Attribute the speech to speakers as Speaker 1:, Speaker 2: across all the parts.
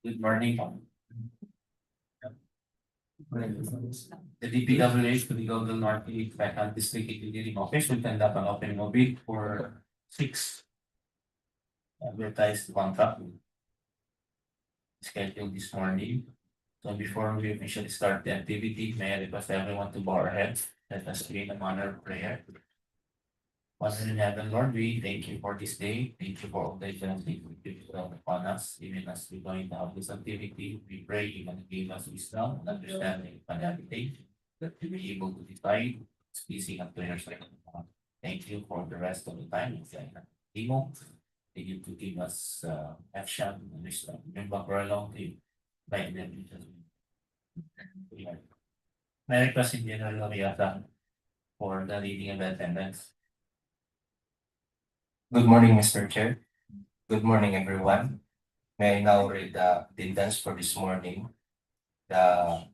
Speaker 1: Good morning. The DPWH-SDN Second District Engineering Office will conduct an opening of bid for 6 advertised contract scheduled this morning. So before we officially start the activity, may I request everyone to bow our heads. Let us begin a manner of prayer. Father in heaven, Lord, we thank you for this day. Thank you for all the blessings you bestowed upon us. Even as we're going to have this activity, we pray you can give us wisdom and understanding and navigate that we be able to decide speaking and prayers like that. Thank you for the rest of the time. Timo, thank you to give us action and wisdom. Remember for a long time, by them. May I request in General Riata for the leading of the attendance.
Speaker 2: Good morning, Mr. Chair. Good morning, everyone. May I now read the attendance for this morning? The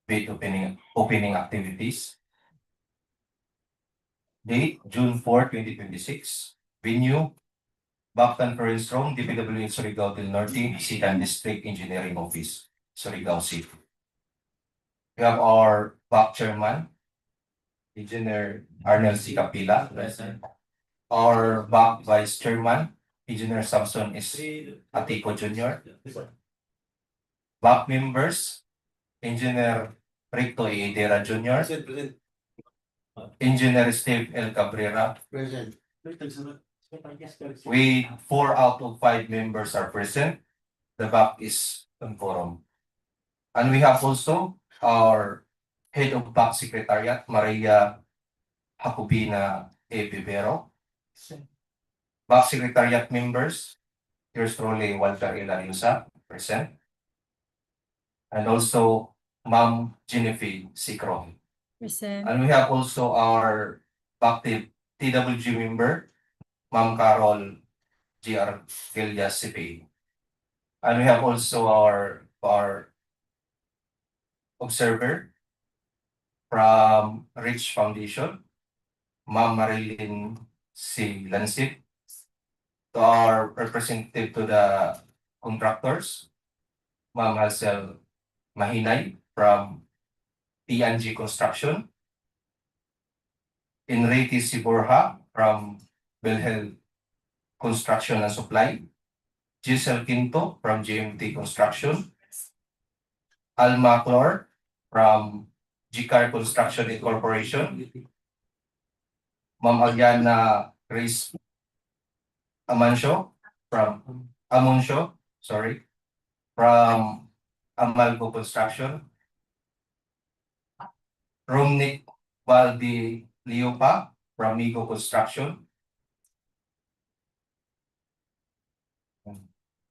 Speaker 2: bid opening activities. Date, June 4, 2026. Venue, Back Conference Room, DPWH Surigao del Norte, Second District Engineering Office, Surigao City. We have our back chairman, Engineer Arnel C. Capila, present. Our back vice chairman, Engineer Samson S. Atico Jr. Back members, Engineer Ricto E. Idera Jr. Engineer Steve L. Cabrera.
Speaker 3: Present.
Speaker 2: We 4 out of 5 members are present. The back is on quorum. And we have also our head of back secretariat, Maria Jacobina E. Vivero. Back secretariat members, yours truly, Walter Ilariusa, present. And also Ma'am Genevieve Sikro.
Speaker 4: Present.
Speaker 2: And we have also our back TWG member, Ma'am Carol G.R. Gilias CPA. And we have also our observer from Rich Foundation, Ma'am Marilyn C. Lansip. To our representative to the contractors, Ma'am Hazel Mahinay from TNG Construction, Enrique Siborja from Belhel Construction and Supply, Giselle Quinto from GMT Construction, Alma Clor from GCAR Construction Incorporation, Ma'am Aliana Grace Amoncio from Amalgo Construction, Romnick Valdi Leopa from Migo Construction,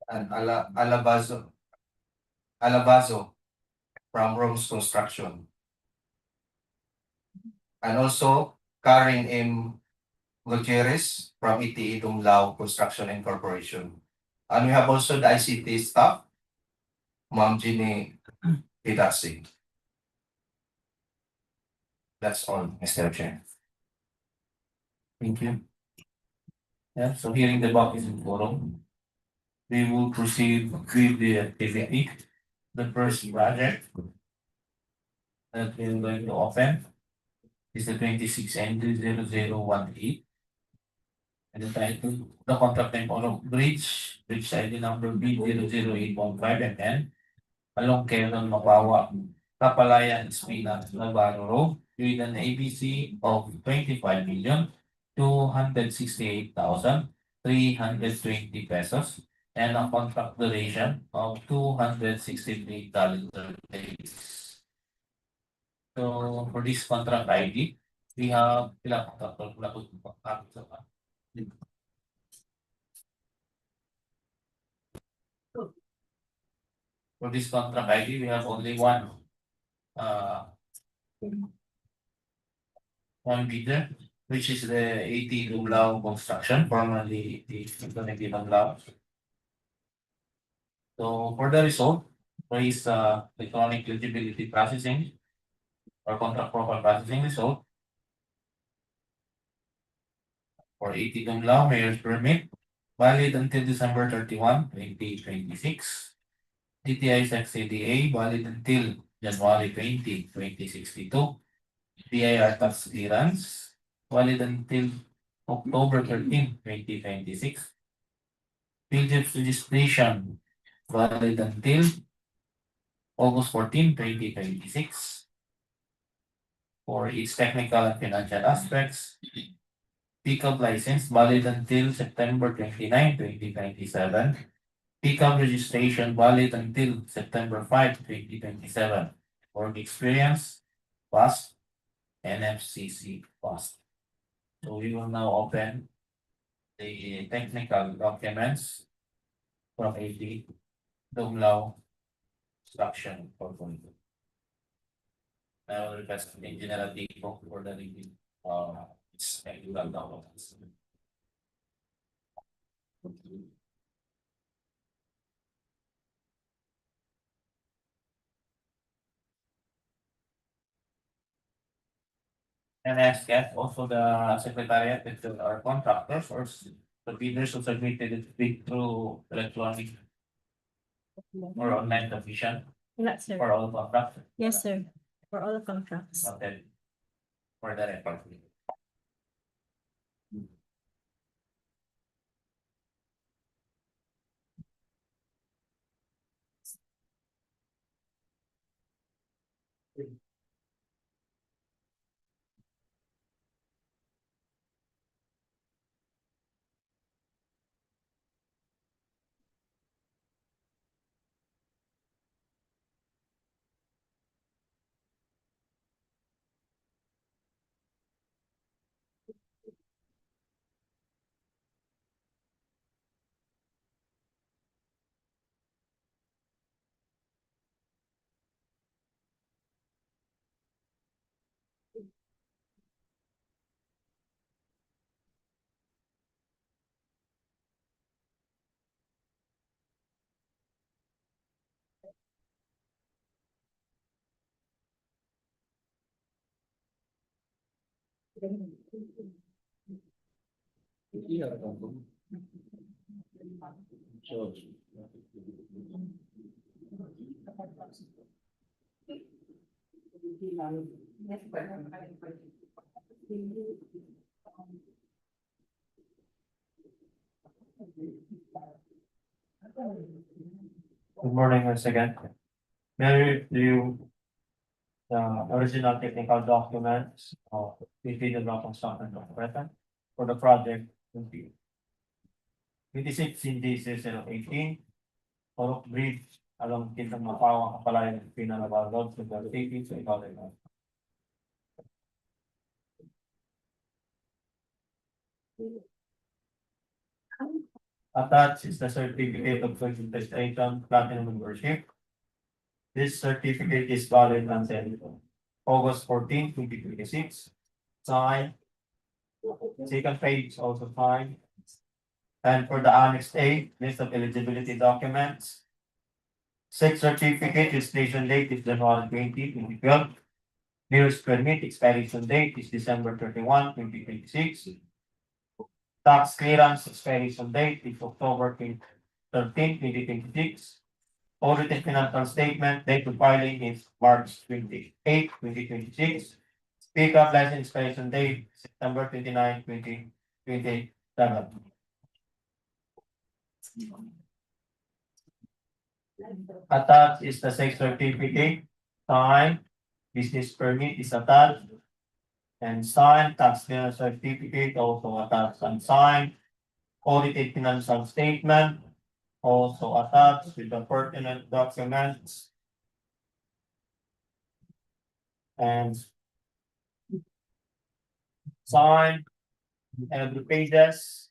Speaker 2: and Alabazo from Rome's Construction, and also Karen M. Gutierrez from ETE Dumlao Construction Incorporation. And we have also the ICT staff, Ma'am Ginny Pidasi. That's all, Mr. Chair.
Speaker 1: Thank you. Yeah, so hearing the back is in quorum, we will proceed with the activity. The first project that we're going to open is the 26ND0018. And the title, the contract name OROK Bridge ID number B00815 and along QUEZON-MAPAWA-CAPALAYAN-ESPINA-NAVARRO Road with an ABC of 25,268,320 pesos and a contract duration of 263 calendar days. So for this contract ID, we have for this contract ID, we have only one bidder, which is the AT Dumlao Construction, formerly the Community Dumlao. So for the result, raise electronic eligibility processing or contract profile processing result. For AT Dumlao, mayor's permit, valid until December 31, 2026. DTI-SDA valid until January 20, 2062. DIR tax clearance valid until October 13, 2026. PGIP's registration valid until August 14, 2026. For its technical and financial aspects, pickup license valid until September 29, 2027. Pickup registration valid until September 5, 2027. Work experience, past, NFCC past. So we will now open the technical documents from AD Dumlao Instruction for Control. I will request the Engineer Dico for the review its technical documents. And ask that also the secretariat if there are contractors or the bidders who submitted it bid through electronic or online submission
Speaker 3: Yes, sir.
Speaker 1: for all contracts.
Speaker 3: Yes, sir. For all the contracts.
Speaker 1: Okay. For the record.
Speaker 4: Good morning once again. May I review the original technical documents of the development consultant of present for the project 26 indices 018, OROK Bridge along QUEZON-MAPAWA-CAPALAYAN-ESPINA-NAVARRO to the city to economic. Attached is the certificate of registration platinum membership. This certificate is valid until August 14, 2026. Signed. Second page also signed. And for the Annex A, list of eligibility documents. Said certificate is station date is January 20, 2012. Nearest permit expiration date is December 31, 2026. Tax clearance expiration date is October 13, 2026. Audited financial statement date of filing is March 28, 2026. Pickup license expiration date September 29, 2027. Attached is the said certificate, signed, business permit is attached. And signed, tax clearance certificate also attached and signed. Audited financial statement also attached with the pertinent documents. And signed, every pages.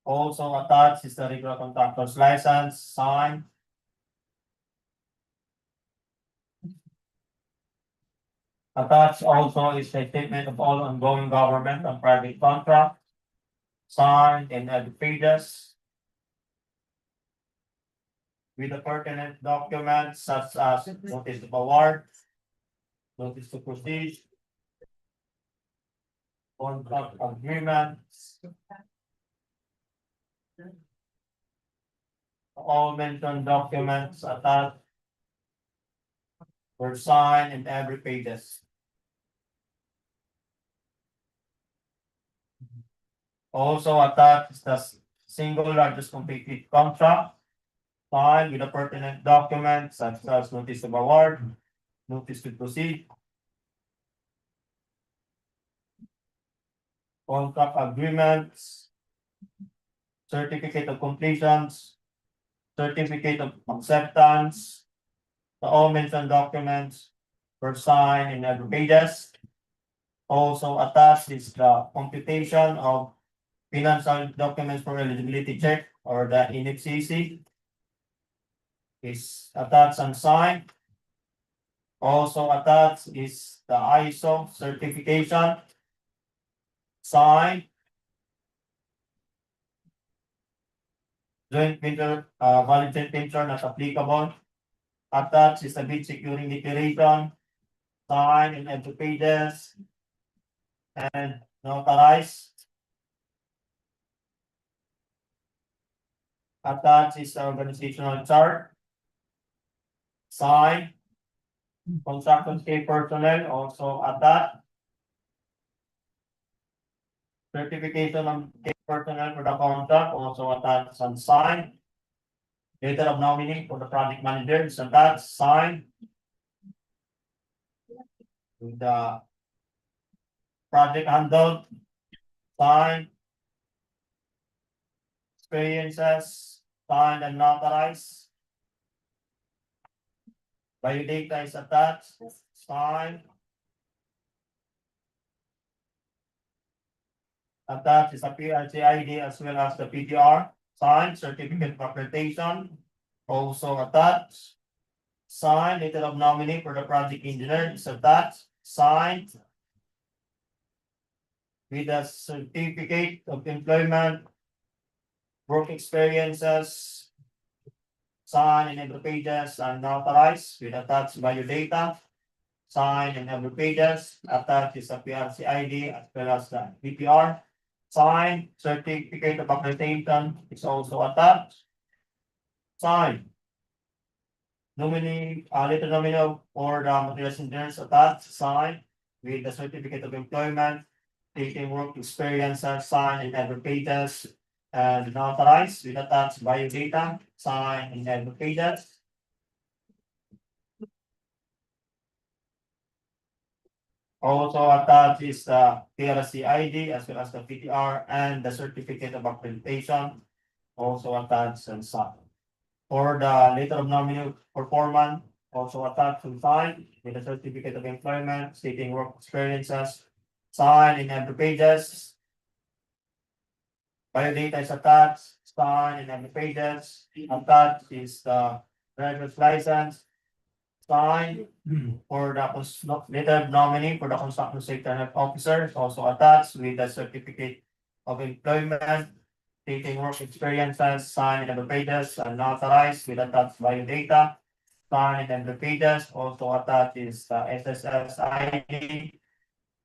Speaker 4: Also attached is the regular contractor's license, signed. Attached also is the statement of all ongoing government and private contract, signed in every pages. With the pertinent documents such as notice of award, notice to proceed, contract agreements, All mentioned documents attached were signed in every pages. Also attached is the single largest completed contract signed with the pertinent documents such as notice of award, notice to proceed, contract agreements, certificate of completions, certificate of acceptance. The all mentioned documents were signed in every pages. Also attached is the computation of financial documents for eligibility check or the NFCC is attached and signed. Also attached is the ISO certification signed. Joint venture, valid joint venture not applicable. Attached is the bid securing declaration signed in every pages and notarized. Attached is the organizational chart signed. Construction state personnel also attached. Certification of state personnel for the contract also attached and signed. Letter of nominee for the project manager is attached, signed. With the project handled, signed. Experiences, signed and notarized. Biodata is attached, signed. Attached is a PRC ID as well as the PTR, signed, certificate of accreditation, also attached. Signed, letter of nominee for the project engineer is attached, signed. With a certificate of employment, work experiences, signed in every pages and notarized with attached biodata, signed in every pages, attached is a PRC ID as well as the PPR, signed, certificate of accreditation is also attached, signed. Nominee, letter nominee for the materials engineers attached, signed with the certificate of employment, taking work experiences, signed in every pages and notarized with attached biodata, signed in every pages. Also attached is the PLC ID as well as the PTR and the certificate of accreditation, also attached and signed. For the letter of nominee performance, also attached and signed with the certificate of employment, stating work experiences, signed in every pages. Biodata is attached, signed in every pages. Attached is the driver's license, signed. For the letter of nominee for the construction safety and health officer, also attached with the certificate of employment, taking work experiences, signed in every pages and notarized with attached biodata, signed in every pages. Also attached is the SSS ID,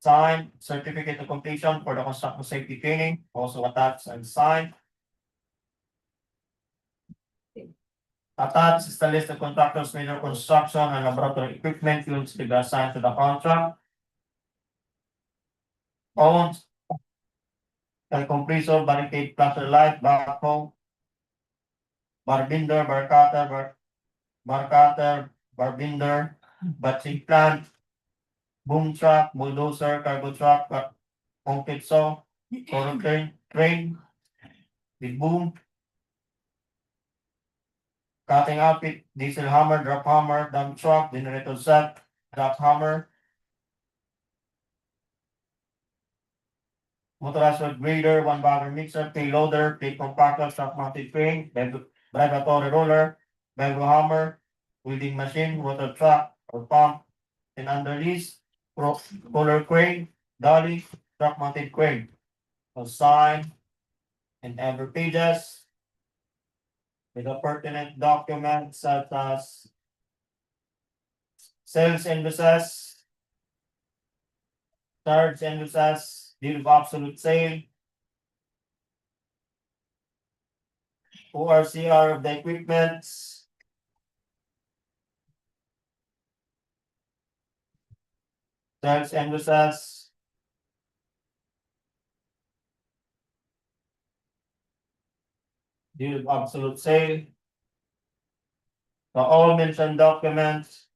Speaker 4: signed, certificate of completion for the construction safety training, also attached and signed. Attached is the list of contractors, major construction and laboratory equipment used to be assigned to the contract. Owned by compressor, barricade, cluster light, backhoe, barbinder, barbinder, batching plant, boom truck, bulldozer, cargo truck, concrete saw, crane with boom, cutting outfit, diesel hammer, drop hammer, dump truck, generator set, drop hammer, motorized grader, one bagger mixer, payloader, plate compactor, truck mounted crane, vibratory roller, belvo hammer, welding machine, water truck or pump, and underlease, roller crane, dolly, truck mounted crane. Assigned in every pages with the pertinent documents such as sales invoices, charge invoices, deal of absolute sale, ORCR of the equipment. Sales and uses. Deal of absolute sale. The all mentioned documents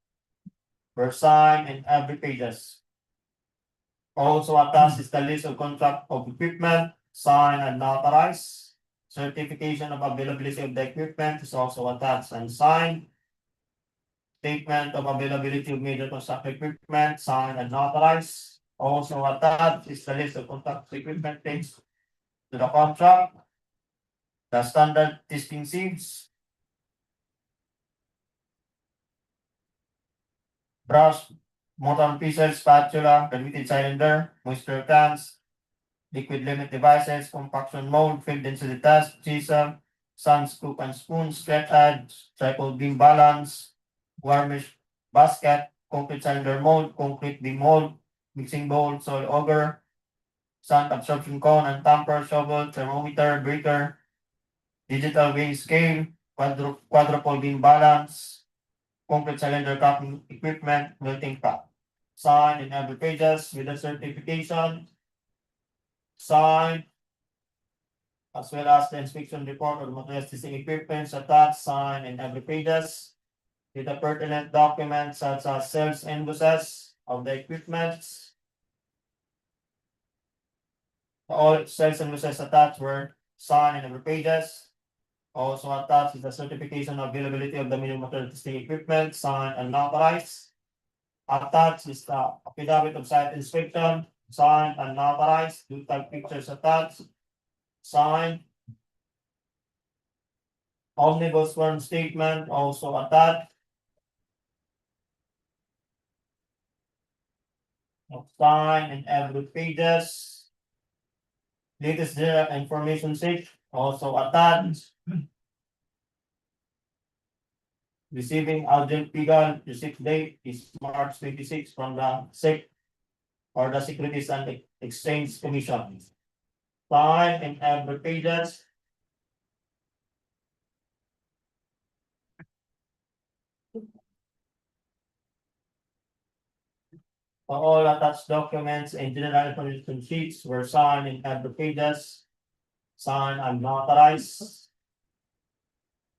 Speaker 4: were signed in every pages. Also attached is the list of contract of equipment, signed and notarized. Certification of availability of the equipment is also attached and signed. Statement of availability of major construction equipment, signed and notarized. Also attached is the list of contract equipment things to the contract. The standard testing seams. Brush, motor pieces, spatula, permitted cylinder, moisture cans, liquid limit devices, compaction mold, field density test, chisel, sand scoop and spoon, straight edge, triple beam balance, varnish basket, concrete cylinder mold, concrete beam mold, mixing bowl, soil auger, sand absorption cone and tamper, shovel, thermometer, breaker, digital weighing scale, quadruple beam balance, concrete cylinder capping equipment, melting pot. Signed in every pages with a certification. Signed. As well as the inspection report of the materials testing equipment attached, signed in every pages. With the pertinent documents such as sales invoices of the equipment. All sales invoices attached were signed in every pages. Also attached is the certification of availability of the minimum material testing equipment, signed and notarized. Attached is the affidavit of site inspection, signed and notarized. Do type pictures attached, signed. Omnibus form statement also attached. Signed in every pages. Latest general information sheet also attached. Receiving urgent legal receipt date is March 26 from the SEC or the Securities and Exchange Commission. Signed in every pages. All attached documents and general information sheets were signed in every pages. Signed and notarized.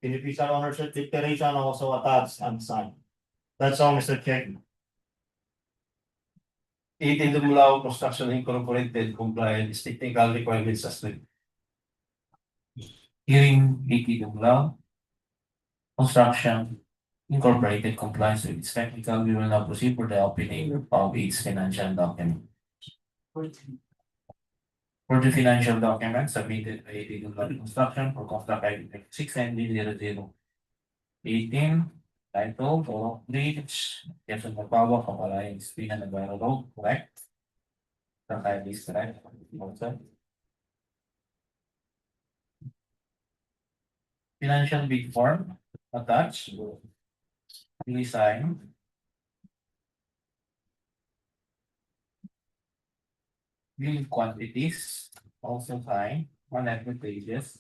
Speaker 4: Beneficial ownership declaration also attached and signed. That's all, Mr. Chair.
Speaker 5: 18 Dumlao Construction Incorporated compliant with technical requirements as well.
Speaker 1: Hearing 80 Dumlao. Construction Incorporated compliance with its technical, we will now proceed for the opening of its financial document. For the financial document submitted by 80 Dumlao Construction for contract ID 6ND0018, titled OROK Bridge, QUEZON-MAPAWA-CAPALAYAN-ESPINA-NAVARRO, correct? The ID is correct. Also. Financial bid form attached. Please sign. Bill quantities also sign on every pages.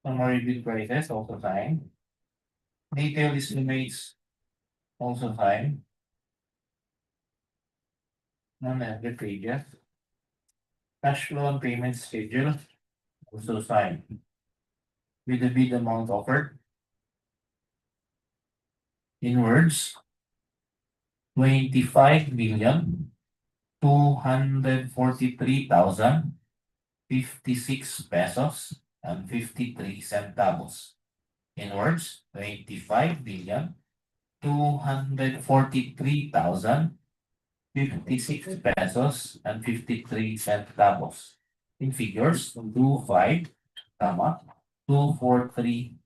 Speaker 1: Summary bid prices also sign. Detailed estimates also sign on every pages. Cash flow and payment schedule also sign with the bid amount offered. In words, 25,243,056 pesos and 53 centavos. In words, 25,243,056 pesos and 53 centavos. In figures, 25, 243,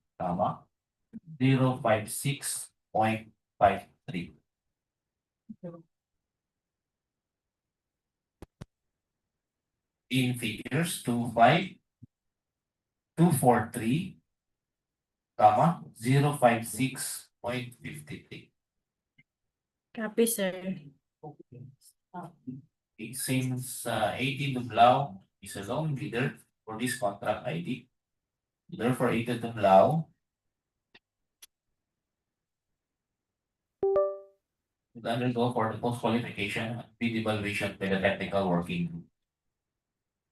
Speaker 1: 056.53. In figures, 25, 243, 056.53.
Speaker 3: Copy, sir.
Speaker 1: it seems 80 Dublao is a lone bidder for this contract ID. Therefore, 80 Dublao would undergo for the post-qualification fee evaluation by the technical working group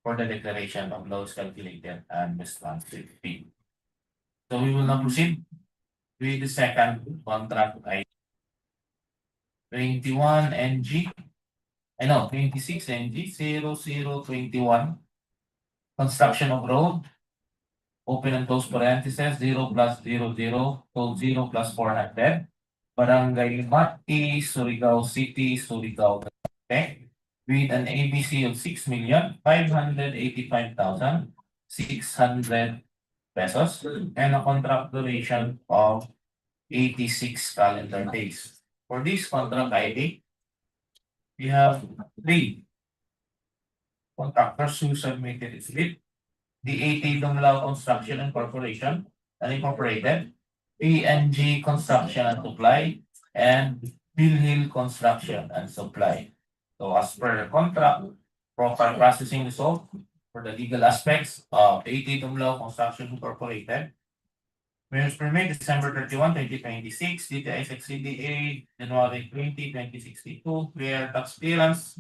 Speaker 1: for the declaration of loads calculated and responsive fee. So we will now proceed with the second contract ID. 21 NG, 26 NG 0021. Construction of road, open and close parentheses, 0+00, code 0+400. Barangay Mati, Surigao City, Surigao, okay, with an ABC of 6,585,600 pesos and a contract duration of 86 calendar days. For this contract ID, we have 3 contractors who submitted its bid. DAT Dumlao Construction and Corporation, Unincorporated, PNG Construction and Supply, and Bill Hill Construction and Supply. So as per the contract, proper processing result for the legal aspects of DAT Dumlao Construction Incorporated. Mayor's permit December 31, 2026, DTI-SDN January 20, 2062, clear tax clearance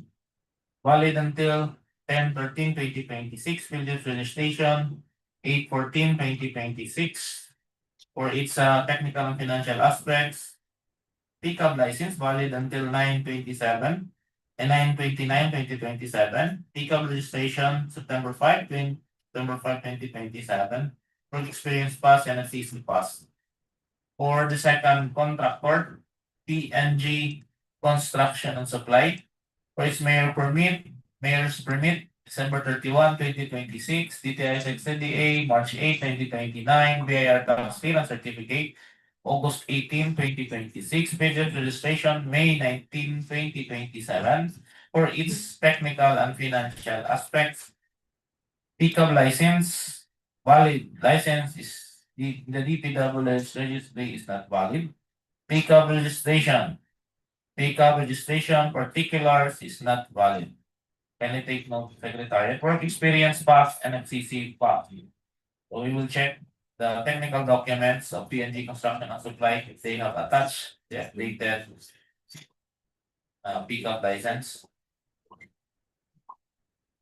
Speaker 1: valid until 10/13/2026, Village Registration 8/14/2026 for its technical and financial aspects. Pickup license valid until 9/27 and 9/29/2027. Pickup registration September 5, 2027. Work experience pass and a CC pass. For the second contractor, PNG Construction and Supply, for its Mayor's permit, December 31, 2026, DTI-SDN, March 8, 2029, BIR tax clearance certificate, August 18, 2026, Village registration, May 19, 2027, for its technical and financial aspects. Pickup license, valid license is the DPWH registry is not valid. Pickup registration particulars is not valid. Can you take note, Secretariat? Work experience pass and FCC pass. So we will check the technical documents of PNG Construction and Supply if they have attached the updated pickup license.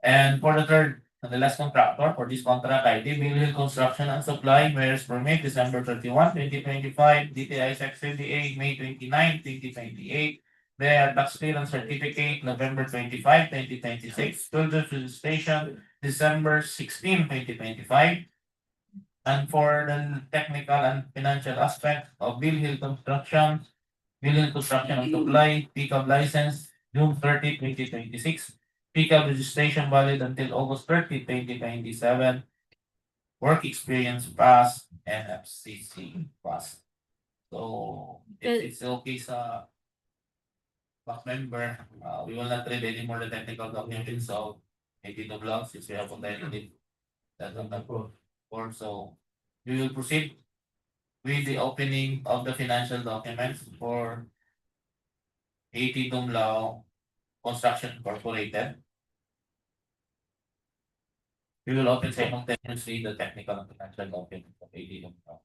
Speaker 1: And for the third and the last contractor for this contract ID, Bill Hill Construction and Supply, Mayor's permit December 31, 2025, DTI-SDN May 29, 2028. Their tax clearance certificate November 25, 2026, Village registration December 16, 2025. And for the technical and financial aspect of Bill Hill Construction and Supply, pickup license June 30, 2026. Pickup registration valid until August 30, 2027. Work experience pass and FCC pass. So if it's okay sa back member, we will not read anymore the technical documents of 80 Dublao since we have already that on the board. So we will proceed with the opening of the financial documents for 80 Dublao Construction Incorporated. We will open simultaneously the technical and financial documents of 80 Dublao.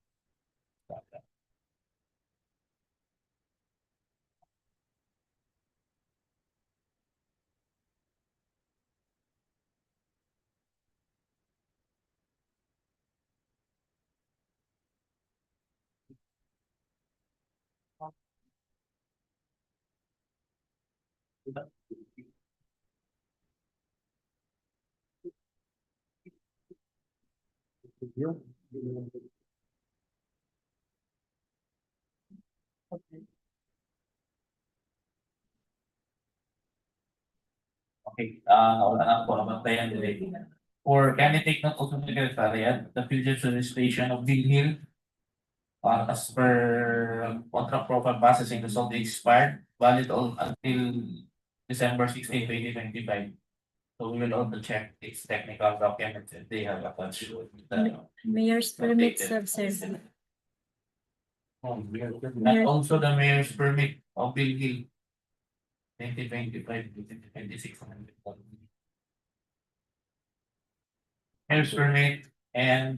Speaker 1: Okay, wala na po naman tayo ng delay. For can you take note also the Secretariat, the future registration of Bill Hill as per contract profile processing result expired, valid until December 16, 2025. So we will also check its technical documents if they have attached the
Speaker 3: Mayor's permit sub-service.
Speaker 1: and also the mayor's permit of Bill Hill. 2025 to 2026. Here's permit and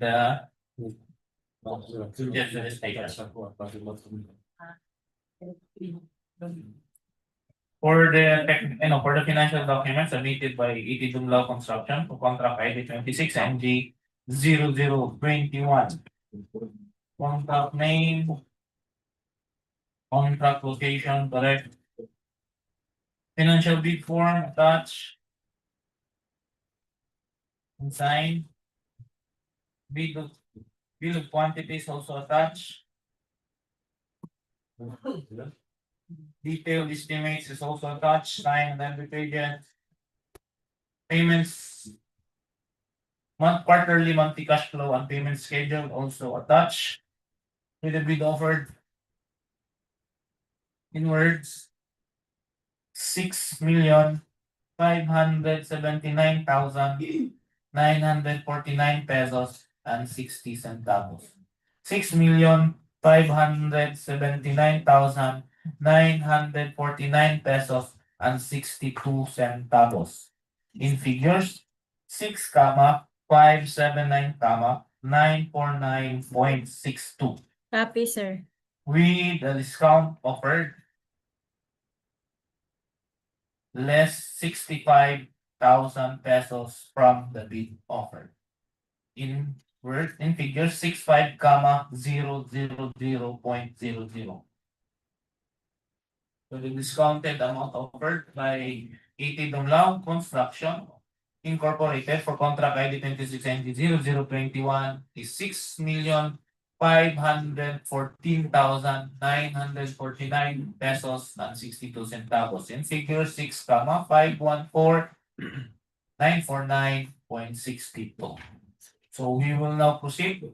Speaker 1: suggested station. For the for the financial documents submitted by Dumlao Construction for contract ID 26 MG 0021. Contract name, contract location, correct. Financial bid form attached. And signed. Bill of quantities also attached. Detailed estimates is also attached, signed and every payments. Quarterly monthly cash flow and payment schedule also attached. With the bid offered. In words. 6,579,949 pesos and 60 centavos. 6,579,949 pesos and 62 centavos. In figures, 6,579,949.62.
Speaker 3: Copy, sir.
Speaker 1: With the discount offered, less 65,000 pesos from the bid offered. In figure 65, 000.00. So the discounted amount offered by Dumlao Construction Incorporated for contract ID 26NG0021 is 6,514,949 pesos and 62 centavos. In figure 6, 514,949.62. So we will now proceed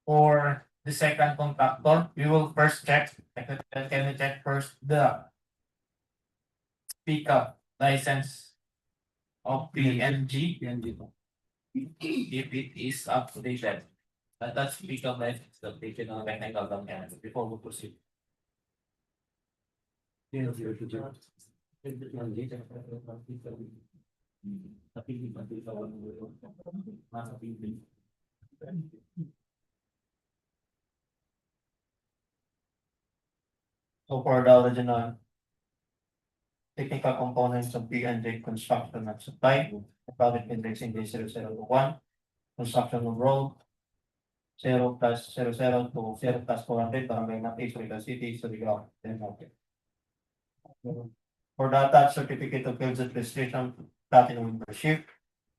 Speaker 1: for the second contractor. We will first check. Can we check first the pickup license of PNG? If it is updated. That's pickup license updated on technical documents before we proceed.
Speaker 4: So for the original technical components of PNJ construction and supply, product indexing day 0001, construction of road, 0+00 to 0+400, Barangay Napi, Surigao City, Surigao-DAVAO. For the attached certificate of field registration, platinum membership,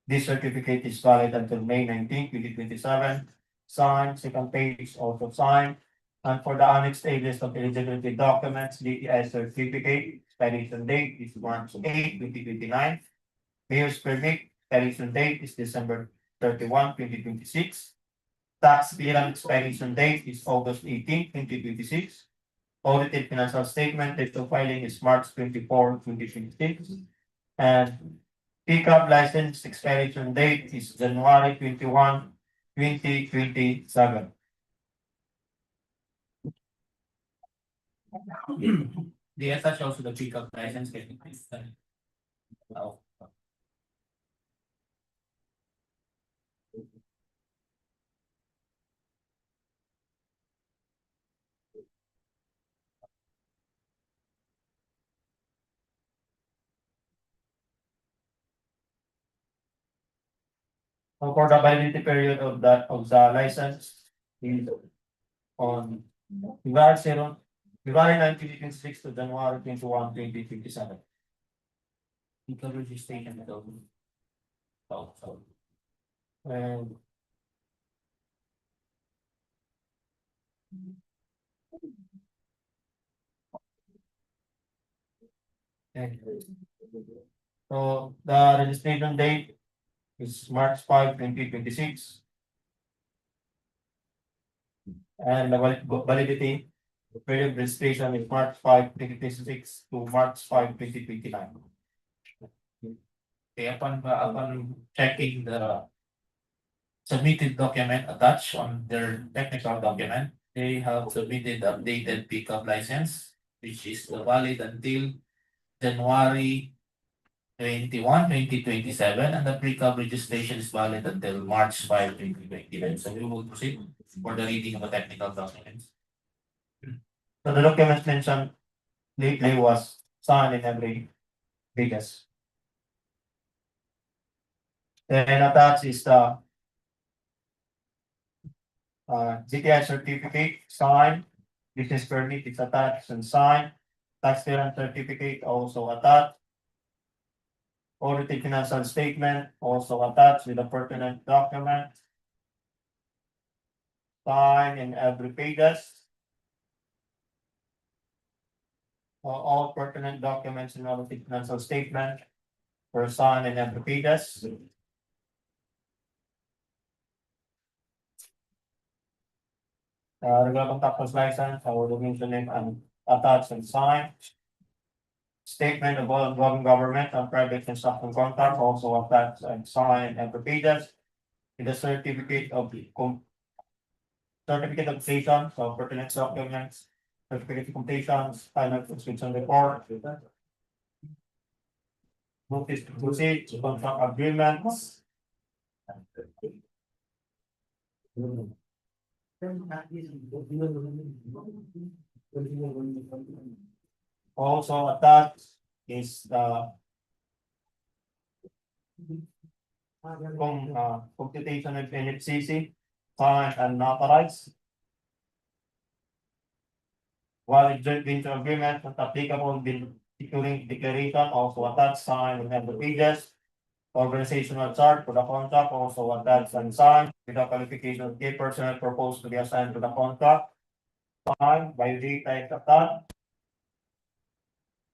Speaker 4: this certificate is valid until May 19, 2027. Signed, second page also signed. And for the annexed list of eligibility documents, DTI certificate, expiration date is March 8, 2029. Mayor's permit, expiration date is December 31, 2026. Tax bill expiration date is August 18, 2026. Audited financial statement, date of filing is March 24, 2026. And pickup license expiration date is January 21, 2027.
Speaker 1: The attach also the pickup license getting oh.
Speaker 4: So for the validity period of the license is on February 9, 2026 to January 21, 2027.
Speaker 1: Pickup registration. Oh.
Speaker 4: And so the registration date is March 5, 2026. And the validity period of registration is March 5, 2026 to March 5, 2029.
Speaker 1: Okay, upon checking the submitted document attached on their technical document, they have submitted updated pickup license, which is valid until January 21, 2027, and the pre-cub registration is valid until March 5, 2029. So we will proceed for the reading of the technical documents.
Speaker 4: So the documents mentioned lately was signed in every pages. Then attached is the GTI certificate, signed, business permit is attached and signed, tax clearance certificate also attached. Audited financial statement also attached with the pertinent document. Signed in every pages. All pertinent documents in audited financial statement were signed in every pages. Regular contractor's license, I will mention it and attached and signed. Statement of all government and private construction contract also attached and signed every pages. With the certificate of completion, so pertinent documents, certificate of completion, final subscription report. Notice to proceed, contract agreements. Also attached is the computation of NFCC, signed and notarized. While joint venture agreement not applicable bill securing declaration also attached, signed and have the pages. Organizational chart for the contract also attached and signed with the qualification of key personnel proposed to be assigned to the contract. Signed by the type of that.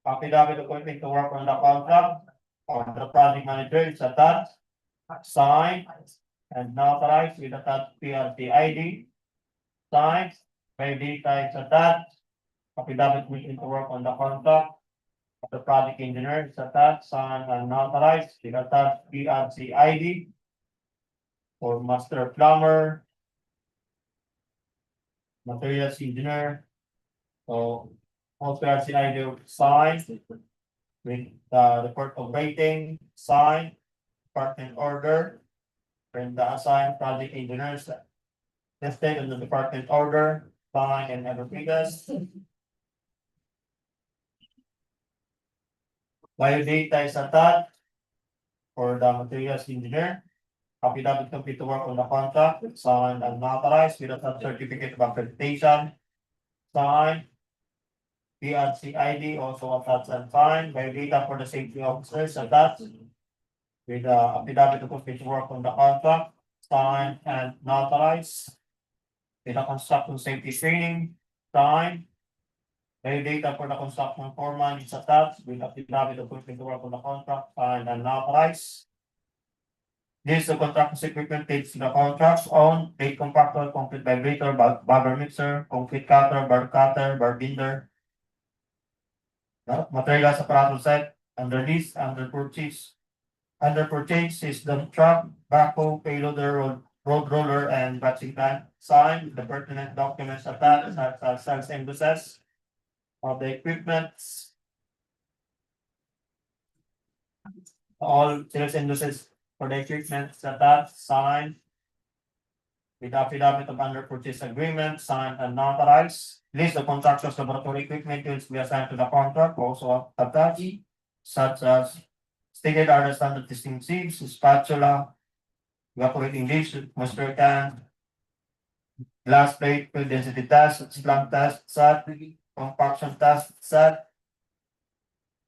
Speaker 4: Affidavit appointment to work on the contract or the project manager is attached, signed and notarized with attached PRT ID. Signed by the types attached. Affidavit appointment to work on the contract. The project engineer is attached, signed and notarized with attached PRC ID. For master plumber. Materials engineer. So all PRC ID signed with the report of rating, signed, department order. From the assigned project engineers listed in the department order, signed and never pages. Biodata is attached for the materials engineer. Affidavit complete to work on the contract, signed and notarized with a certificate of accreditation, signed. PRC ID also attached and signed. Biodata for the safety officers attached with the affidavit of complete to work on the contract, signed and notarized. With the construction safety training, signed. Biodata for the construction foreman is attached with affidavit of complete to work on the contract, signed and notarized. This the contractor's equipment takes the contracts on paid contractor, concrete vibrator, bagger mixer, concrete cutter, bar cutter, bar binder. Materials apparatus set under lease, under purchase. Under purchase is the truck, backhoe, payloader, road roller, and batching plant. Signed, the pertinent documents attached as sales invoices of the equipments. All sales invoices for the equipment attached, signed. With affidavit of under purchase agreement, signed and notarized. List the contractors laboratory equipment which be assigned to the contract, also attached, such as stated are the standard testing sieves, spatula, evaporating dish, moisture can, glass plate, field density test, slump test, SAT, compaction test, SAT.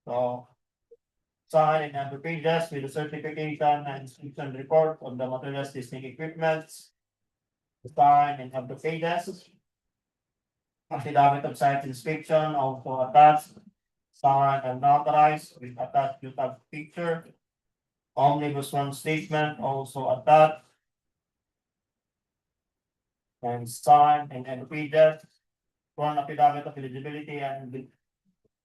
Speaker 4: So, signed in every pages with the certification and inspection report on the materials testing equipments. Signed in every pages. Affidavit of site inspection also attached, signed and notarized with attached UTAG picture. Omnibus one statement also attached. And signed in every pages. Sworn affidavit of eligibility and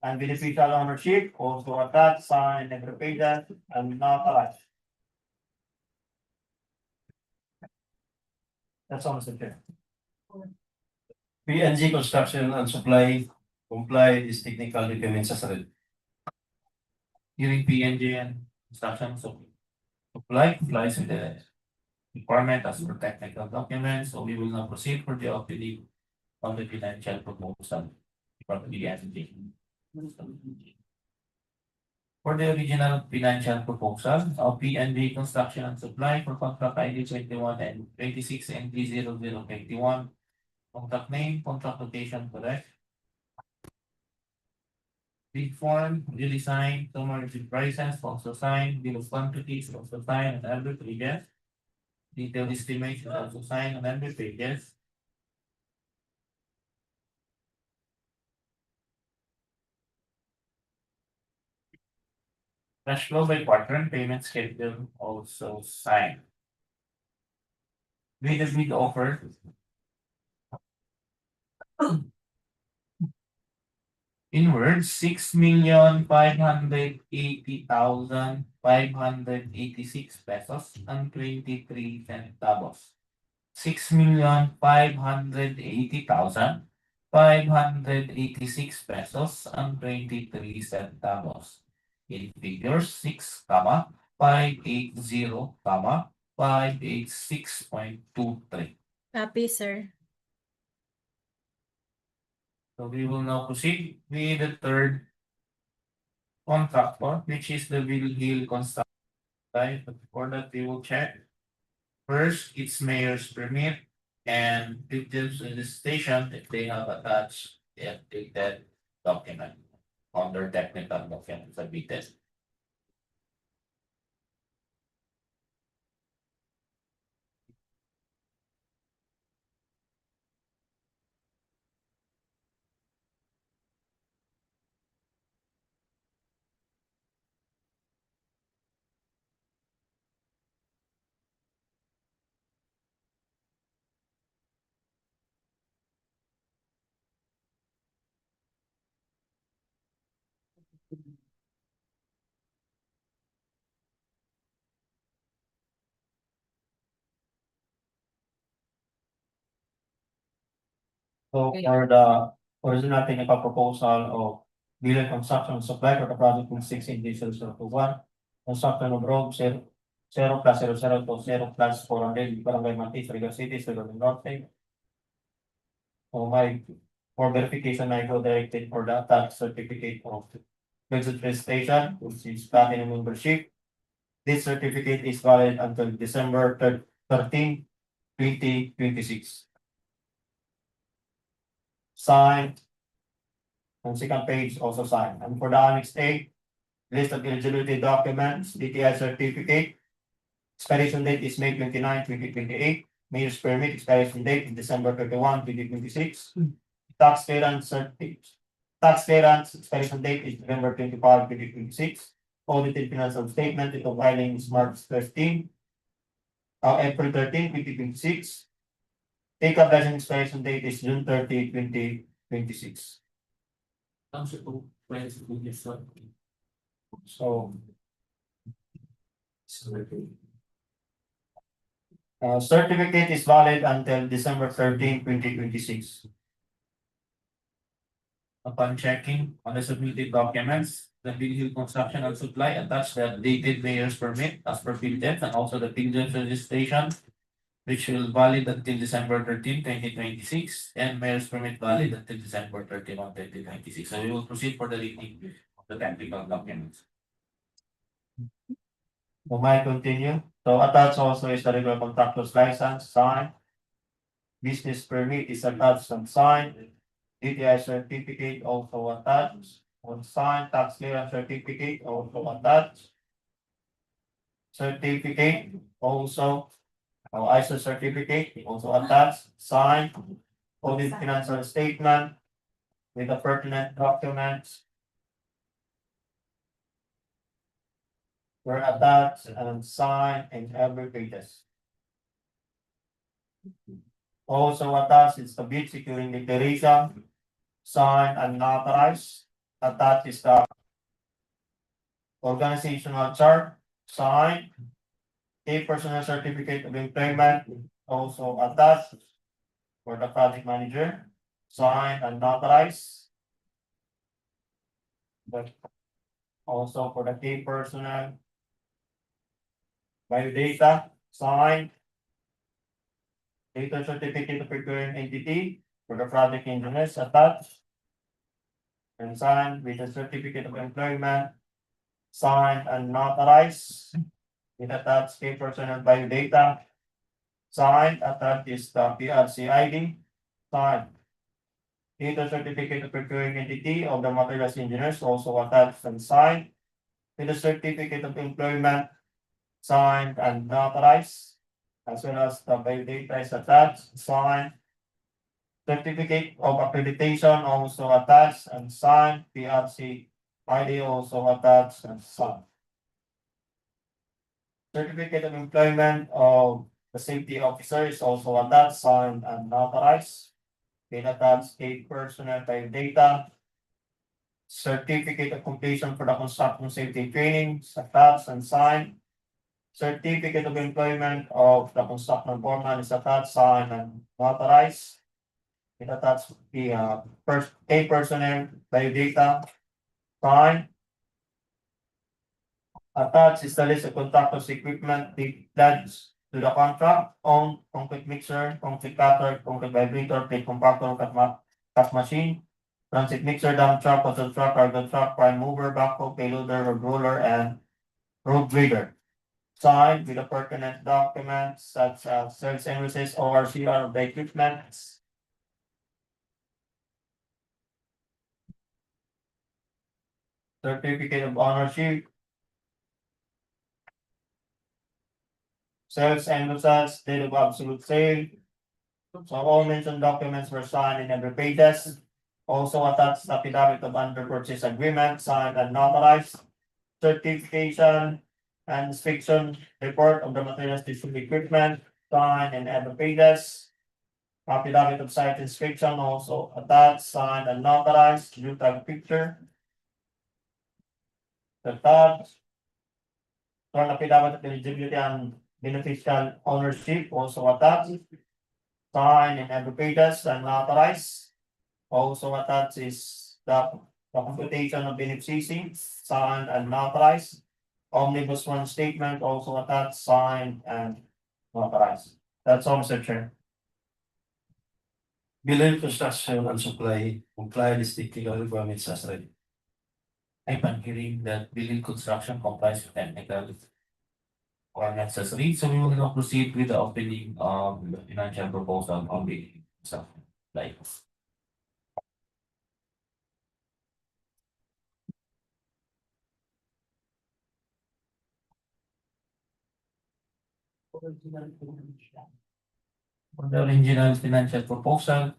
Speaker 4: beneficial ownership also attached, signed in every pages and notarized. That's all, Mr. Chair.
Speaker 5: PNG Construction and Supply complied is technical documents as read.
Speaker 1: Hearing PNG and instructions of supply complies with the requirement as per technical documents, so we will now proceed for the OPD of the financial proposal from the SDN. For the original financial proposal of PNB Construction and Supply for contract ID 21 and 26 and 30021. Contract name, contract location correct. Bid form, duly signed, summary prices also signed, bill of quantities also signed on every pages. Detailed estimation also signed on every pages. Cash flow by quadrant payment schedule also signed. With the bid offer. In words, 6,580,586 pesos and 23 centavos. 6,580,586 pesos and 23 centavos. In figures 6, 580, 586.23.
Speaker 3: Copy, sir.
Speaker 1: So we will now proceed with the third contractor, which is the Will Hill Construction. But for that, we will check. First, it's mayor's permit and details in the station if they have attached the updated document on their technical document submitted.
Speaker 4: So for the original technical proposal of Bill Construction Supply for the project in 16 diesel 01. Construction of road 0+002 Barangay Mati, Surigao City, Surigao del Norte. So for verification, I go directed for the tax certificate of registration, which is platinum membership. This certificate is valid until December 13, 2026. Signed. On second page, also signed. And for the Annex A, list of eligibility documents, DTI certificate. Expiration date is May 29, 2028. Mayor's permit, expiration date is December 31, 2026. Tax clearance expiration date is November 25, 2026. Audited financial statement, ito filing is March 13. April 13, 2026. Take-up license expiration date is June 30, 2026. So. Certificate is valid until December 13, 2026.
Speaker 1: Upon checking on the submitted documents, the Bill Hill Construction and Supply attached the updated mayor's permit as per PILDEP and also the PILDEP registration, which will valid until December 13, 2026, and mayor's permit valid until December 31, 2026. So we will proceed for the reading of the technical documents.
Speaker 4: We might continue. So attached also is the regular contractor's license, signed. Business permit is attached and signed. DTI certificate also attached. On signed, tax clearance certificate also attached. Certificate also, ISO certificate also attached, signed. Audit financial statement with the pertinent documents. Were attached and signed in every pages. Also attached is the bid securing declaration, signed and notarized. Attached is the organizational chart, signed. A personal certificate of employment also attached for the project manager, signed and notarized. But Also for the key personnel. Biodata, signed. Data certificate of procuring entity for the project engineers attached. And signed with the certificate of employment, signed and notarized. With attached key personnel biodata. Signed, attached is the PRC ID, signed. Data certificate of procuring entity of the materials engineers also attached and signed. With the certificate of employment, signed and notarized, as well as the biodata is attached, signed. Certificate of accreditation also attached and signed, PRC ID also attached and signed. Certificate of employment of the safety officer is also attached, signed and notarized. With attached key personnel biodata. Certificate of completion for the construction safety training is attached and signed. Certificate of employment of the construction foreman is attached, signed and notarized. It attached the key personnel biodata, signed. Attached is the list of contractors' equipment pledged to the contract, owned concrete mixer, concrete cutter, concrete vibrator, plate compactor, cut machine, transit mixer, dump truck, hotel truck, cargo truck, prime mover, backhoe, payloader, road roller, and road grader. Signed with the pertinent documents such as sales invoices, ORCR of the equipment. Certificate of ownership. Sales invoices, date of absolute sale. So all mentioned documents were signed in every pages. Also attached the affidavit of under purchase agreement, signed and notarized. Certification and inspection report of the materials distributed equipment, signed in every pages. Affidavit of site inspection also attached, signed and notarized, view type picture. The third. Sworn affidavit of eligibility and beneficial ownership also attached. Signed in every pages and notarized. Also attached is the computation of beneficiary, signed and notarized. Omnibus one statement also attached, signed and notarized. That's all, Mr. Chair.
Speaker 5: Building construction and supply comply with technical requirements as ready.
Speaker 1: I'm hearing that building construction complies with technical or necessary, so we will now proceed with the opening of the financial proposal on the stuff like. For the original financial proposal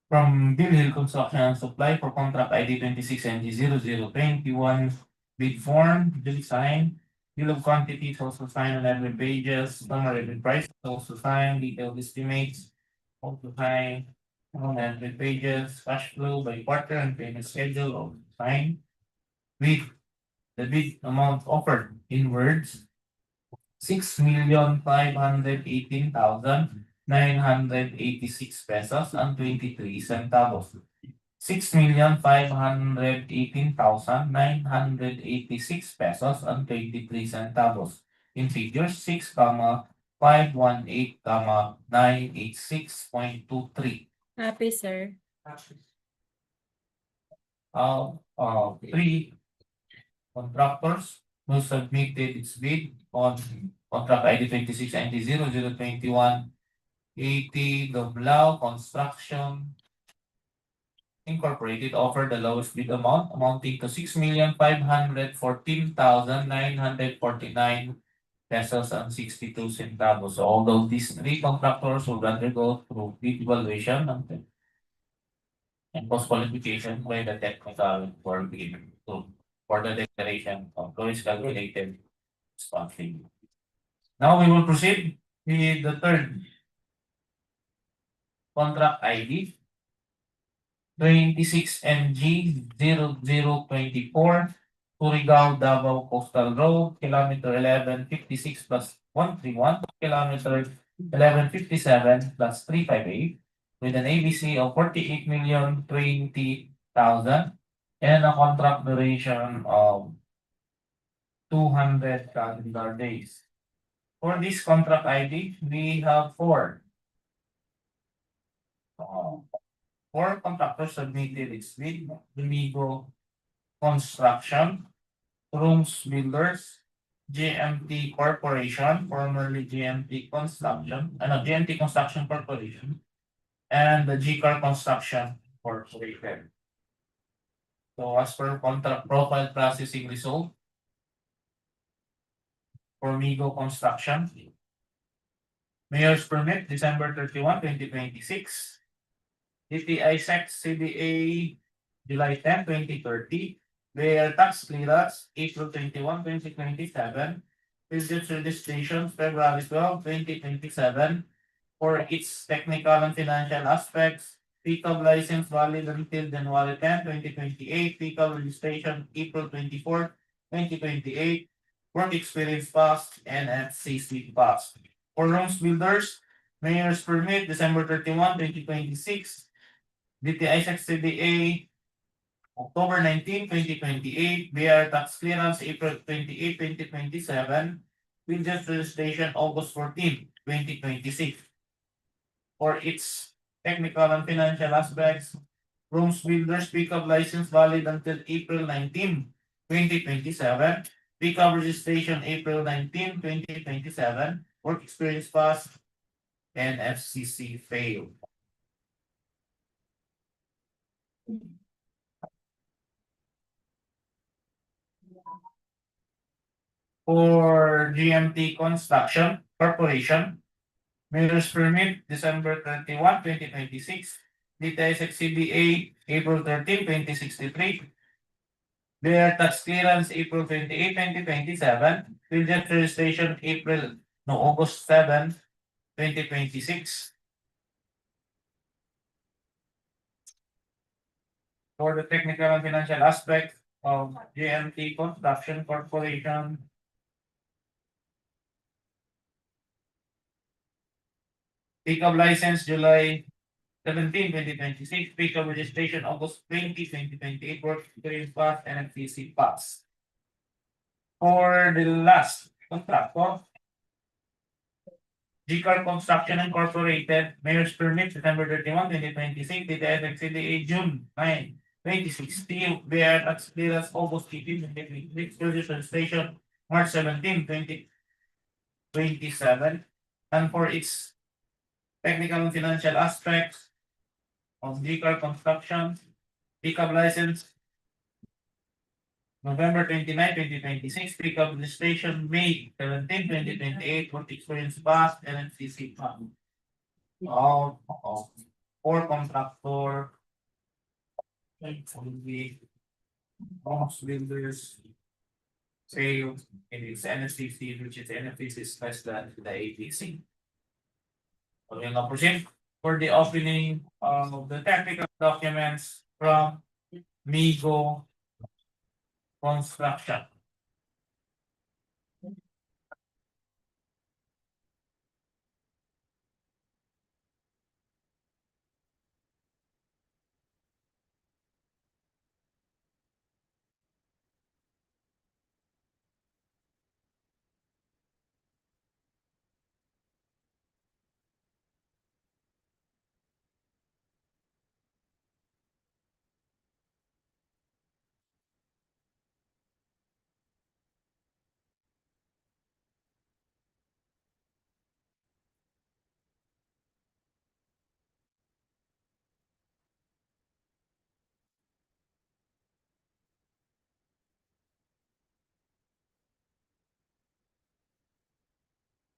Speaker 1: from Bill Hill Construction and Supply for contract ID 26NG0021, bid form, bill sign, bill of quantities also signed on every pages, summary of price also signed, detailed estimates also signed on every pages, cash flow by quarter and payment schedule also signed. With the bid amount offered in words, 6,518,986 pesos and 23 centavos. 6,518,986 pesos and 23 centavos. In figures 6,518,986.23.
Speaker 3: Happy, sir.
Speaker 1: Three contractors who submitted its bid on contract ID 26ND0021, DPWH Construction Incorporated offered the lowest bid amount amounting to 6,514,949 pesos and 62 centavos. So although these three contractors will undergo through bid evaluation and post qualification by the technical for bid for the declaration of lowest calculated responsibility. Now we will proceed with the third contract ID 26NG0024 SURIGAO-DAVAO Coastal Road, kilometer 1156 plus 131, kilometer 1157 plus 358, with an ABC of 48,020,000 and a contract duration of 200 calendar days. For this contract ID, we have four contractors submitted. It's with Domingo Construction, Rooms Builders, GMT Corporation, formerly GMT Construction, GMT Construction Corporation, and the GCAR Construction Corporation. So as per contract profile processing result, for Migo Construction, Mayor's Permit, December 31, 2026. DTI Sex CBA, July 10, 2030. Their tax clearance, April 21, 2027. Business registration, February 12, 2027. For its technical and financial aspects, PICAB license valid until January 10, 2028. PICAB registration, April 24, 2028. Work experience passed, NFCC passed. For Rooms Builders, Mayor's Permit, December 31, 2026. DTI Sex CBA, October 19, 2028, BR tax clearance April 28, 2027, business registration August 14, 2026. For its technical and financial aspects, Rooms Builders pickup license valid until April 19, 2027, pickup registration April 19, 2027, work experience passed, and FCC failed. For GMT Construction Corporation, Mayor's Permit, December 31, 2026. DTS CBA, April 13, 2063. Their tax clearance, April 28, 2027. Business registration, August 7, 2026. For the technical and financial aspect of GMT Construction Corporation, pickup license July 17, 2026, pickup registration August 20, 2028, work experience pass, NFTC pass. For the last contractor, GCAR Construction Incorporated, Mayor's Permit, September 31, 2026, DTS CDA, June 9, 2016, their tax clearance August 18, 2026, registration March 17, 2027, and for its technical and financial aspects of GCAR Construction, pickup license November 29, 2026, pickup registration May 17, 2028, work experience pass, NFCC pass. Four contractor, Homes Builders, sales, and it's NFCC, which is NFCC is less than the ATC. Okay, now proceed for the opening of the technical documents from Migo Construction.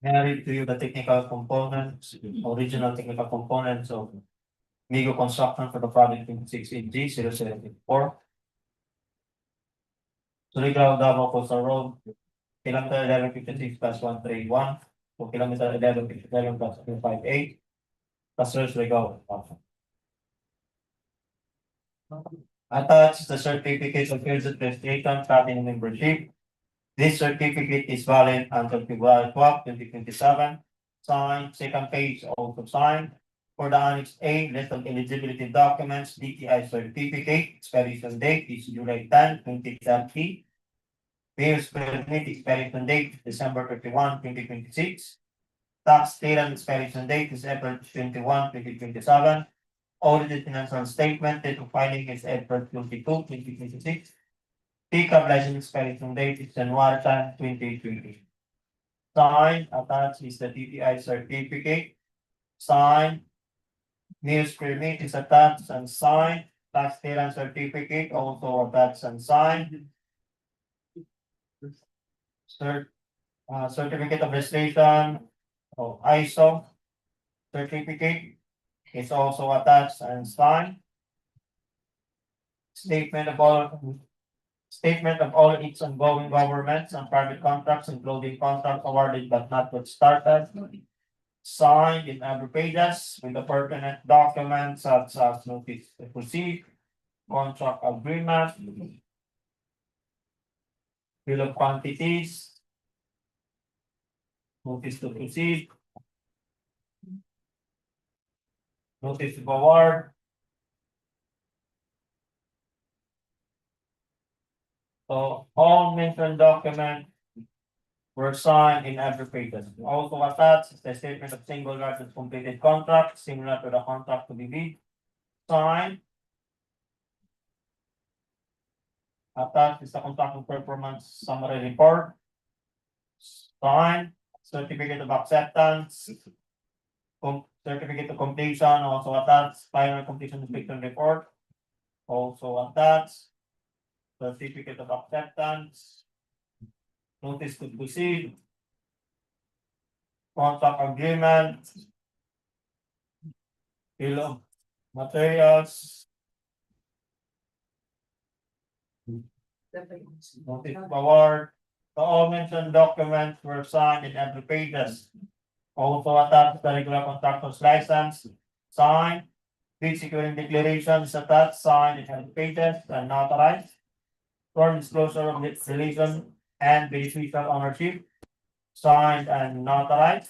Speaker 4: May I read to you the technical components, original technical components of Migo Construction for the project 26G 074. SURIGAO-DAVAO Coastal Road, kilometer 1156+131, to kilometer 1157+258, Pastor SURIGAO. Attached the certificate of registration, tracking membership. This certificate is valid until February 12, 2027. Signed, second page also signed. For the Annex A, list of eligibility documents, DTI certificate, expiration date is July 10, 2030. Mayor's permit expiration date December 31, 2026. Tax clearance expiration date is April 21, 2027. Audited financial statement, date of filing is April 22, 2026. Pickup license expiration date is January 10, 2020. Signed, attached is the DTI certificate. Signed. Mayor's permit is attached and signed. Tax clearance certificate also attached and signed. Certificate of registration of ISO certificate is also attached and signed. Statement of all its ongoing governments and private contracts, including contracts awarded but not yet started. Signed in every pages with the pertinent documents such as notice to proceed, contract agreement, bill of quantities, notice to proceed, notice to award. So all mentioned documents were signed in every pages. Also attached is the statement of single largest completed contract similar to the contract to be bid. Signed. Attached is the contractual performance summary report. Signed. Certificate of acceptance. Certificate of completion also attached. Final completion inspection report also attached. Certificate of acceptance. Notice to proceed. Contract agreement. Bill of materials. Notice of award. The all mentioned documents were signed in every pages. Also attached the regular contractor's license, signed. Bid securing declaration is attached, signed in every pages and notarized. For disclosure of relation and beneficial ownership, signed and notarized.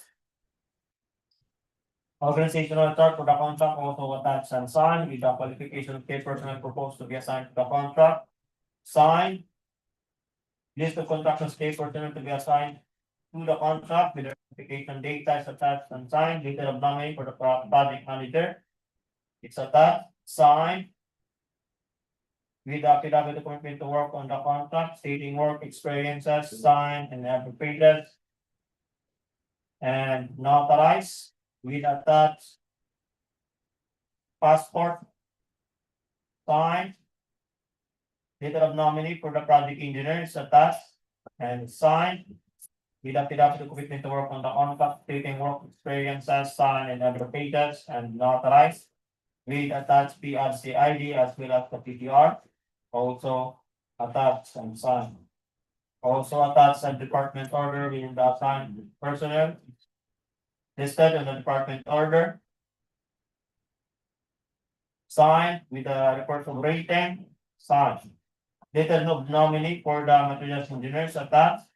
Speaker 4: Organizational chart for the contract also attached and signed with the qualification of key personnel proposed to be assigned to the contract, signed. List of contractors key personnel to be assigned to the contract with the qualification data is attached and signed, letter of nominee for the project manager. It's attached, signed. With the affidavit of commitment to work on the contract, stating work experiences, signed in every pages. And notarized with attached passport, signed. Letter of nominee for the project engineer is attached and signed. With affidavit of commitment to work on the contract, stating work experiences, signed in every pages and notarized. With attached BRGY ID as well as the PTR. Also attached and signed. Also attached a department order within the assigned personnel. Listed in the department order. Signed with the report of rating, signed. Letter of nominee for the materials engineers attached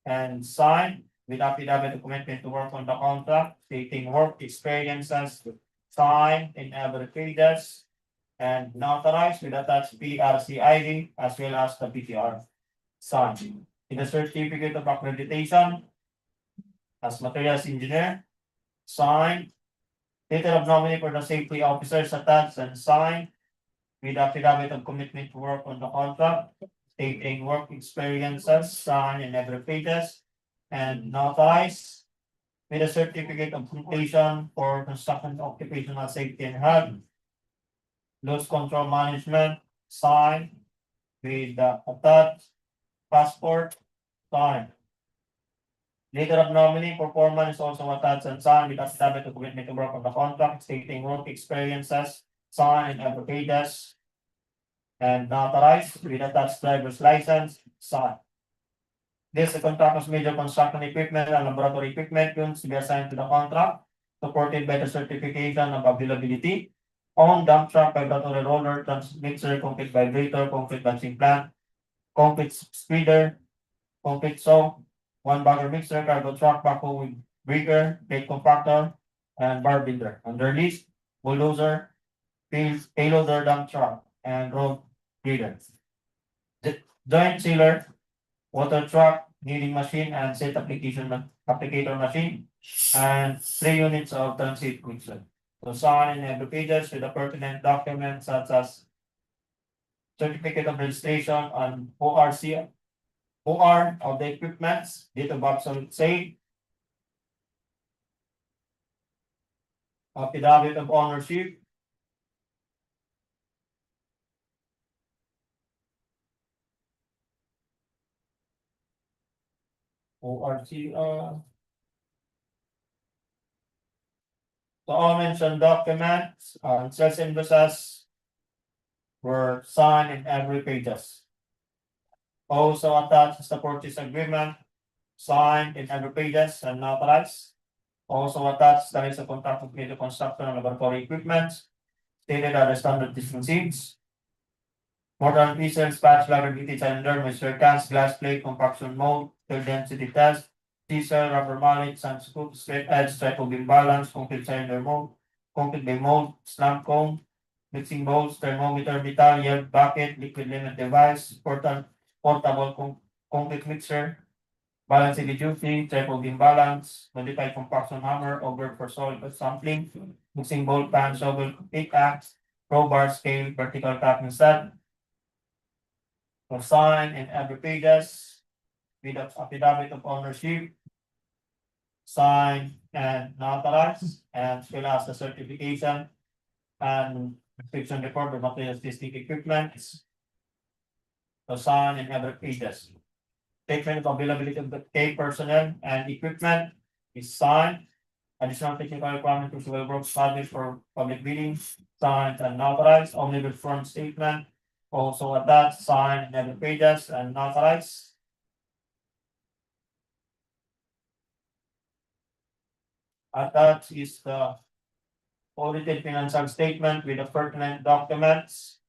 Speaker 4: and signed with affidavit of commitment to work on the contract, stating work experiences, signed in every pages. And notarized with attached PRC ID as well as the PTR. Signed. In the certificate of accreditation as materials engineer. Signed. Letter of nominee for the safety officers attached and signed. With affidavit of commitment to work on the contract, stating work experiences, signed in every pages. And notarized. With a certificate of completion for construction occupational safety and health. Loss control management, signed with the attached passport, signed. Letter of nominee performance also attached and signed with affidavit of commitment to work on the contract, stating work experiences, signed in every pages. And notarized with attached driver's license, signed. This the contractor's major construction equipment and laboratory equipment units to be assigned to the contract, supported by the certification of availability. On dump truck, vibratory roller, mixer, concrete vibrator, concrete batching plant, concrete spreader, concrete saw, one bagger mixer, cargo truck, backhoe with breaker, plate compactor, and bar builder. Under list, bulldozer, payloader dump truck, and road grader. Joint sealer, water truck, kneading machine, and set applicator machine, and 3 units of transit mixer. So sign in every pages with the pertinent documents such as certificate of registration on OR of the equipments, date of absolute sale, affidavit of ownership, ORC, the all mentioned documents, sales invoices were signed in every pages. Also attached is the purchase agreement, signed in every pages and notarized. Also attached the list of contract with the construction and laboratory equipment, stated at the standard distances. Mortar pieces, patch, liability cylinder, moisture cans, glass plate, compaction mold, field density test, teaser, rubber mallet, sand scoop, straight edge, stripe of imbalance, concrete cylinder mold, concrete bay mold, slamp cone, mixing bowls, thermometer, metal, yield bucket, liquid limit device, portable concrete mixer, balancing the duty, type of imbalance, modified compaction hammer, over for solid sampling, mixing bowl, pan, shovel, pickaxe, crowbar, scale, vertical tapping stud. So sign in every pages with the affidavit of ownership, sign and notarize, and fill out the certification and inspection report of materialistic equipment. So sign in every pages. Statement of availability of the K personnel and equipment is signed. Additional technical requirement to will work established for public meetings, signed and notarized, only with front statement. Also attached, signed in every pages and notarized. Attached is the audited financial statement with the pertinent documents.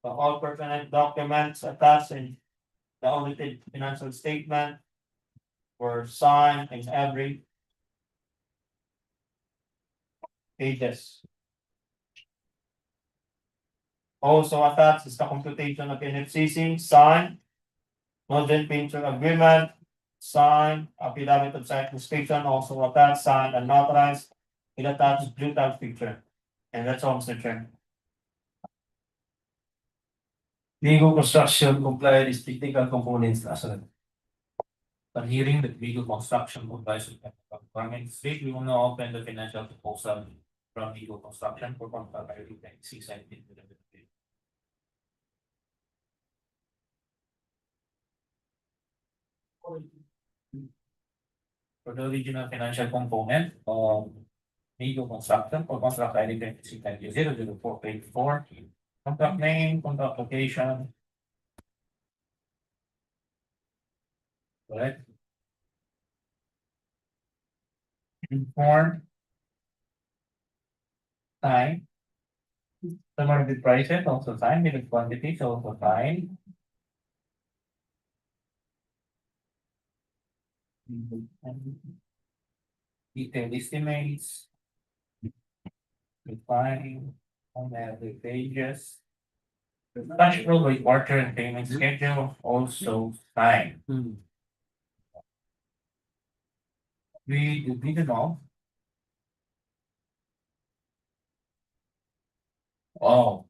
Speaker 4: The all pertinent documents attached in the audited financial statement were signed in every pages. Also attached is the computation of NFCC, signed. Noted picture agreement, signed, affidavit of site inspection, also attached, signed and notarized. It attached blue tag picture. And that's all, Mr. Chair.
Speaker 5: Legal construction compliance technical components nasa.
Speaker 1: On hearing that legal construction complies with technical requirements, we will now open the financial proposal from legal construction for contract ID 2619. For the original financial component of legal construction for contract ID 2690-00484, contract name, contract location. Correct. Inform. Time. Summary with prices, also time, with quantities, also time. Detailed estimates. Define on every pages. Cash flow by quarter and payment schedule, also time. We did it all. Oh,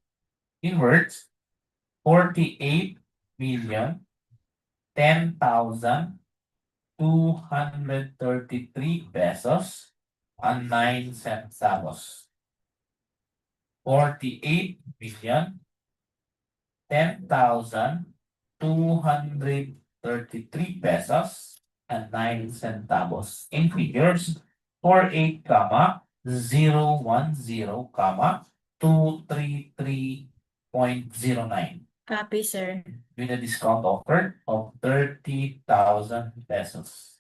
Speaker 1: in words, 48,010,233 pesos and 9 centavos. 48,010,233 pesos and 9 centavos. In figures, 48, 010, 233.09.
Speaker 3: Copy, sir.
Speaker 1: With a discount offer of 30,000 pesos.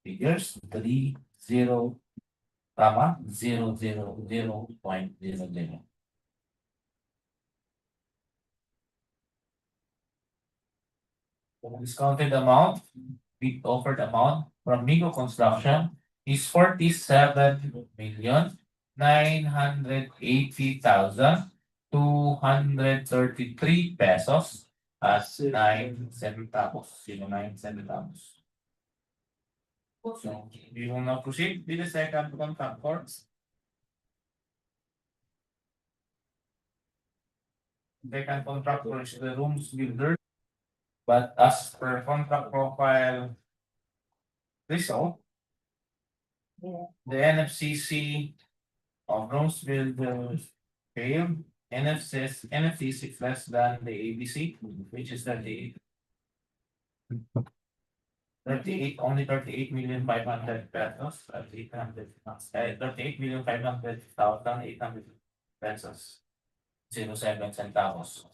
Speaker 1: Figures 30, 000.00. The discounted amount, with offered amount from Migo Construction is 47,980,233 pesos at 9 centavos. 9 centavos. So, we will now proceed with the second contractor. Second contractor is the rooms builder. But as per contract profile result, the NFCC of rooms builder failed. NFCC is less than the ABC, which is 38, only 38,500,000 pesos, 38,500,800 pesos, 07 centavos.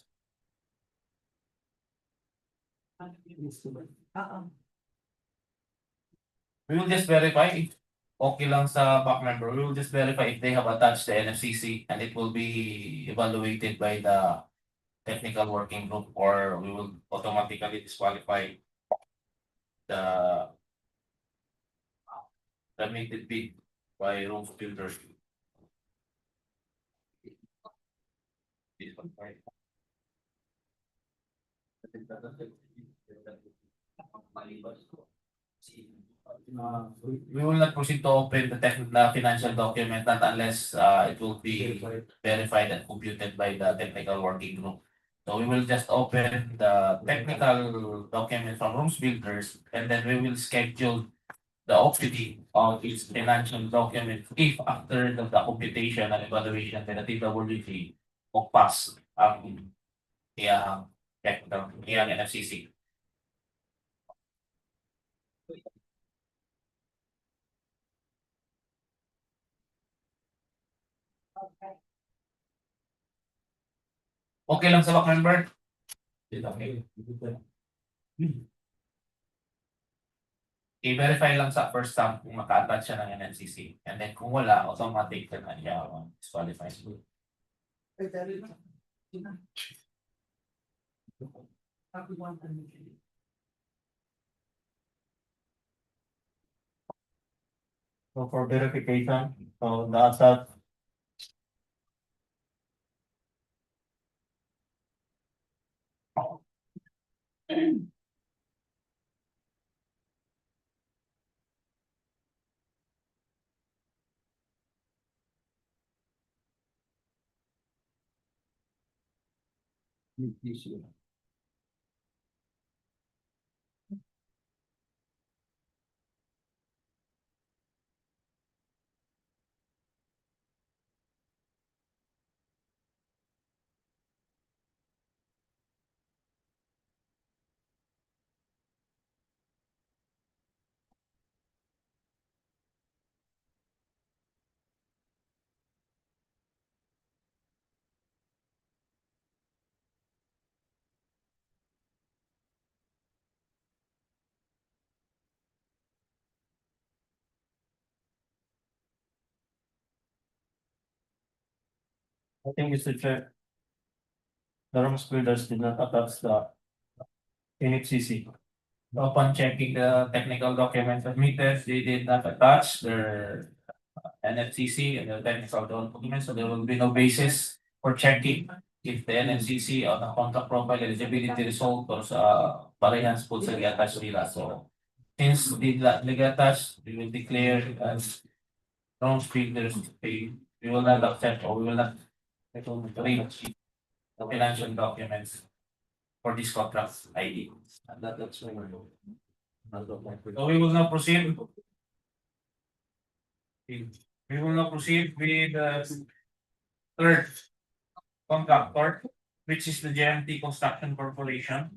Speaker 1: We will just verify if okay lang sa back member. We will just verify if they have attached the NFCC and it will be evaluated by the technical working group, or we will automatically disqualify the submitted bid by rooms builders. This one, right? We will not proceed to open the financial document not unless it will be verified and computed by the technical working group. So we will just open the technical document from rooms builders, and then we will schedule the OPD of its financial document if after the computation and evaluation by the TWG o pass ang iyang technical iyang NFCC. Okay lang sa back member? Okay. I-verify lang sa first stamp kung maka-attach siya ng NNCC. And then kung wala, automatic na niya disqualify.
Speaker 4: So for verification, so the I think Mr. Chair, the rooms builders did not attach the NFCC.
Speaker 1: Upon checking the technical documents submitted, they did not attach their NFCC and the technical documents, so there will be no basis for checking if the NFCC on the contract profile eligibility result or sa parehas po sa i-attach nila. So since did not attach, we will declare as wrong figures pay. We will not accept or we will not read the financial documents for this contract ID. That's why we're doing. So we will now proceed. We will now proceed with the third contractor, which is the GMT Construction Corporation.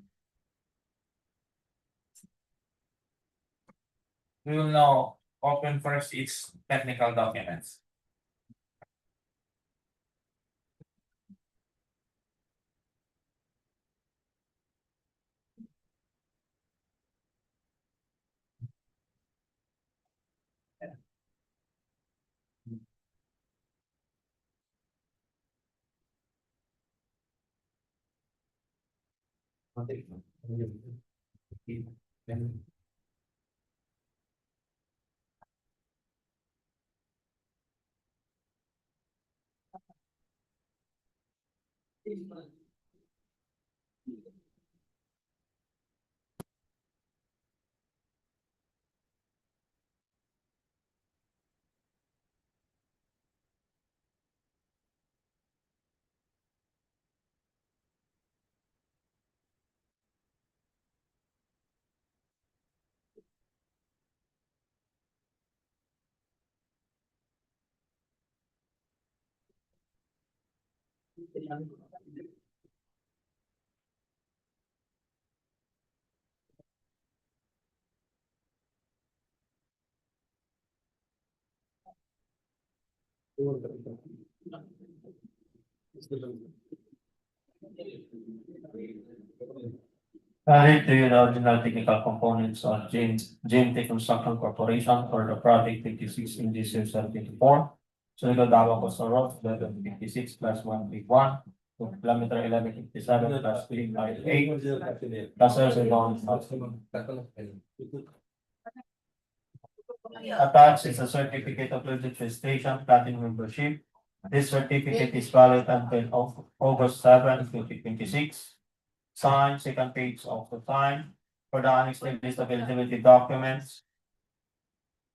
Speaker 1: We will now open first its technical documents.
Speaker 4: Added to the original technical components of GMT Construction Corporation for the project 56 in this year 24. SURIGAO-DAVAO Coastal Road, level 56 plus 181, to kilometer 1157 plus 358. Plus attached is a certificate of registration, platinum membership. This certificate is valid until August 7, 2026. Signed, second page of the time, for the annexed list of eligibility documents.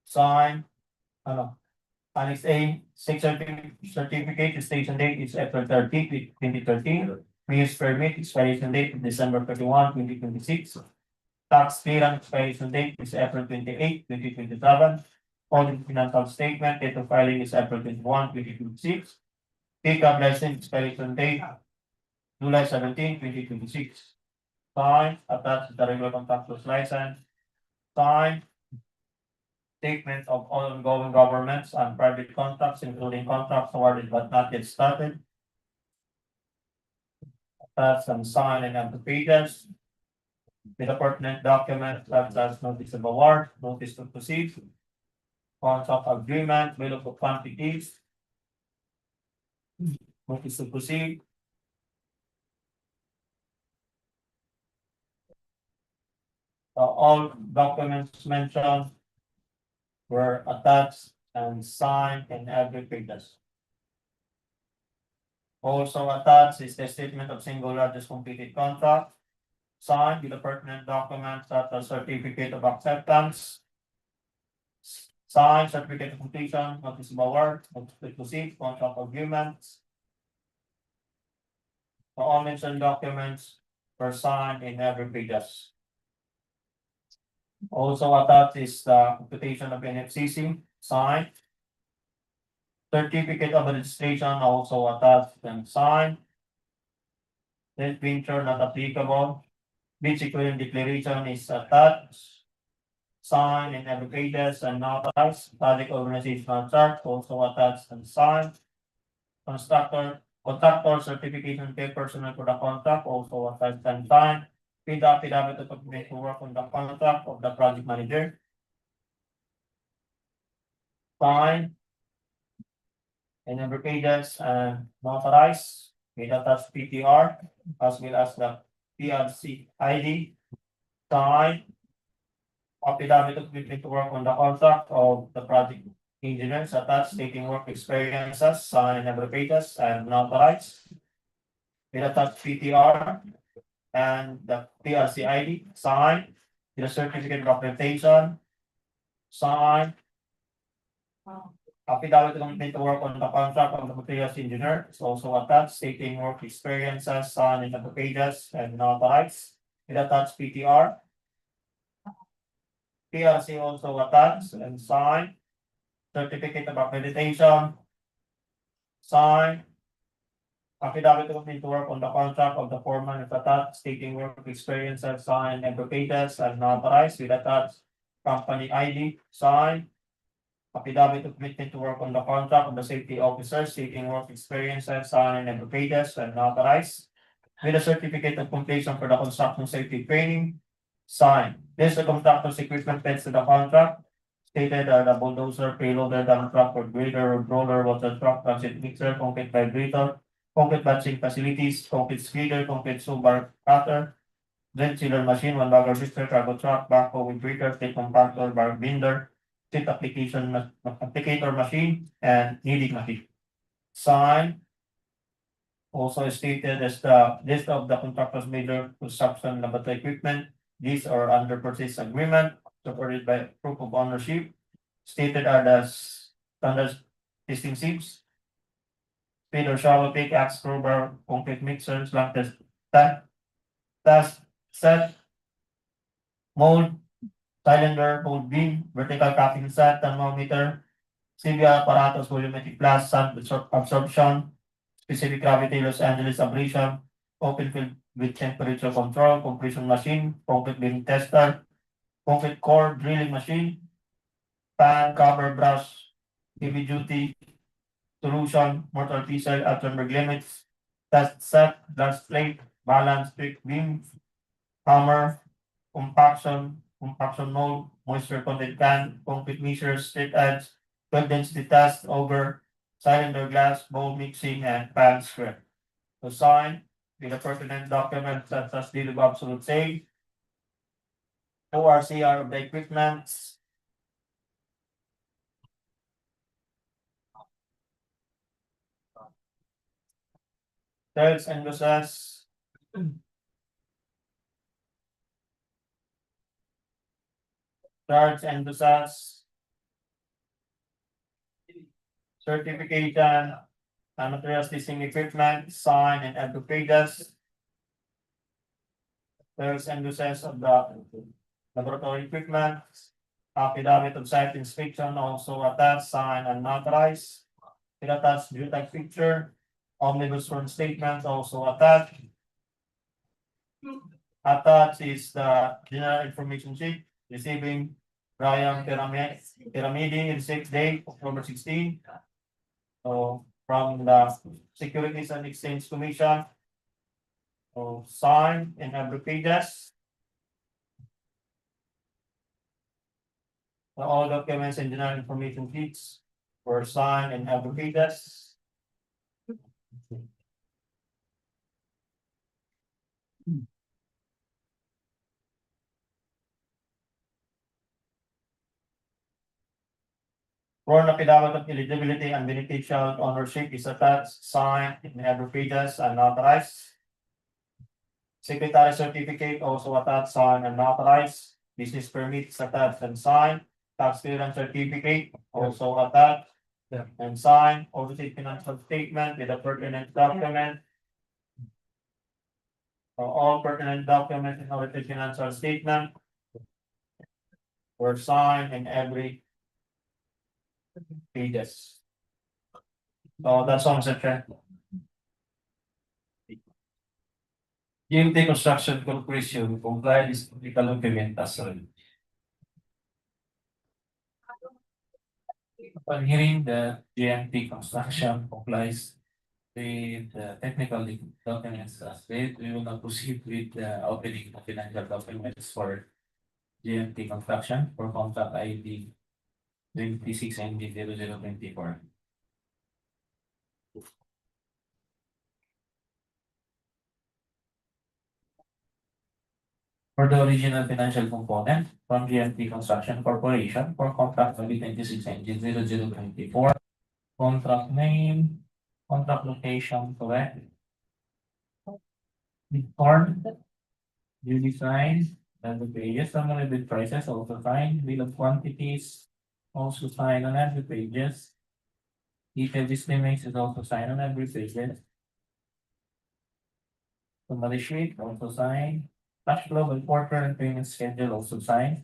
Speaker 4: Signed, Annex A, certificate, station date is April 30, 2013. Use permit, expiration date December 31, 2026. Tax clearance expiration date is April 28, 2027. Audit financial statement, date of filing is April 21, 2026. Pickup license expiration date July 17, 2026. Signed, attached the regular contractor's license. Signed. Statement of all ongoing governments and private contracts, including contracts awarded but not yet started. Attached and signed and empty pages. With the pertinent documents such as notice of award, notice to proceed, contract agreement, bill of quantities, notice to proceed. All documents mentioned were attached and signed in every pages. Also attached is the statement of single largest completed contract, signed with the pertinent documents such as certificate of acceptance, signed certificate of completion, notice of award, notice to proceed, contract agreements. All mentioned documents were signed in every pages. Also attached is the computation of NFCC, signed. Certificate of registration also attached and signed. Then venture not applicable. Beach equivalent declaration is attached, signed in every pages and notarized. Project organizational chart also attached and signed. Contractor certification papers for the contract also attached and signed. With the affidavit of agreement to work on the contract of the project manager. Signed. In every pages and notarized. With attached PTR as well as the PRC ID. Signed. Affidavit of agreement to work on the contract of the project engineers attached stating work experiences, signed in every pages and notarized. With attached PTR and the PRC ID, signed. With a certificate of documentation, signed. Affidavit of agreement to work on the contract of the materials engineer is also attached, stating work experiences, signed in the pages and notarized. With attached PTR. PRC also attached and signed. Certificate of accreditation, signed. Affidavit of agreement to work on the contract of the foreman is attached, stating work experiences, signed and pages and notarized. With attached company ID, signed. Affidavit of commitment to work on the contract of the safety officer, stating work experiences, signed and pages and notarized. With a certificate of completion for the construction safety training, signed. This is the contractor's equipment fits to the contract. Stated the bulldozer, payloader, dump truck, or grader, road roller, water truck, transit mixer, concrete vibrator, concrete batching facilities, concrete skidder, concrete bar cutter, dredge sealer machine, one bagger lister, cargo truck, backhoe with breaker, plate compactor, bar binder, seat applicator machine, and kneading machine. Signed. Also stated as the list of the contractors major construction laboratory equipment. These are under purchase agreement supported by proof of ownership. Stated are the standard testing seams. Speed or shallow pick, axe, crowbar, concrete mixer, slump test set, mold, cylinder, mold beam, vertical capping set, thermometer, CBI apparatus, volumetric glass, sun absorption, specific gravity, Los Angeles abrasion, open field with temperature control, compression machine, concrete beam tester, concrete core drilling machine, pan, cover, brush, heavy duty, solution, mortar pieces, Attenberg limits, test set, glass plate, balance, strict beam, hammer, compaction mold, moisture content can, concrete measures, straight edge, 12 density test over cylinder glass, bowl mixing, and pan script. To sign with the pertinent documents such as deed of absolute sale, ORCR of the equipment, sales and uses, charge and uses, certification, and materials testing equipment, sign and add to pages. Sales and uses of the laboratory equipment, affidavit of site inspection also attached, sign and notarized. It attached geotech picture, omnibus form statement also attached. Attached is the general information sheet receiving Brian Pyramidi in 6 day, October 16. So from the Securities and Exchange Commission. So sign in every pages. So all documents and general information sheets were signed in every pages. Sworn affidavit of eligibility and beneficial ownership is attached, signed in every pages and notarized. Secretary certificate also attached, signed and notarized. Business permit is attached and signed. Tax clearance certificate also attached and signed. Audited financial statement with the pertinent document. So all pertinent documents in audited financial statement were signed in every pages. So that's all, Mr. Chair.
Speaker 5: GMT Construction Corporation complies with legal document as well.
Speaker 1: Upon hearing that GMT Construction complies with the technical documents as read, we will now proceed with the opening of financial documents for GMT Construction for contract ID 26 ND 0024. For the original financial component from GMT Construction Corporation for contract ID 26 ND 0024, contract name, contract location, correct? Form, duty sign, and the pages, summary bid prices also signed, bill of quantities, also signed on every pages. Detailed estimates is also signed on every pages. Summary sheet also signed, cash flow report and payment schedule also signed.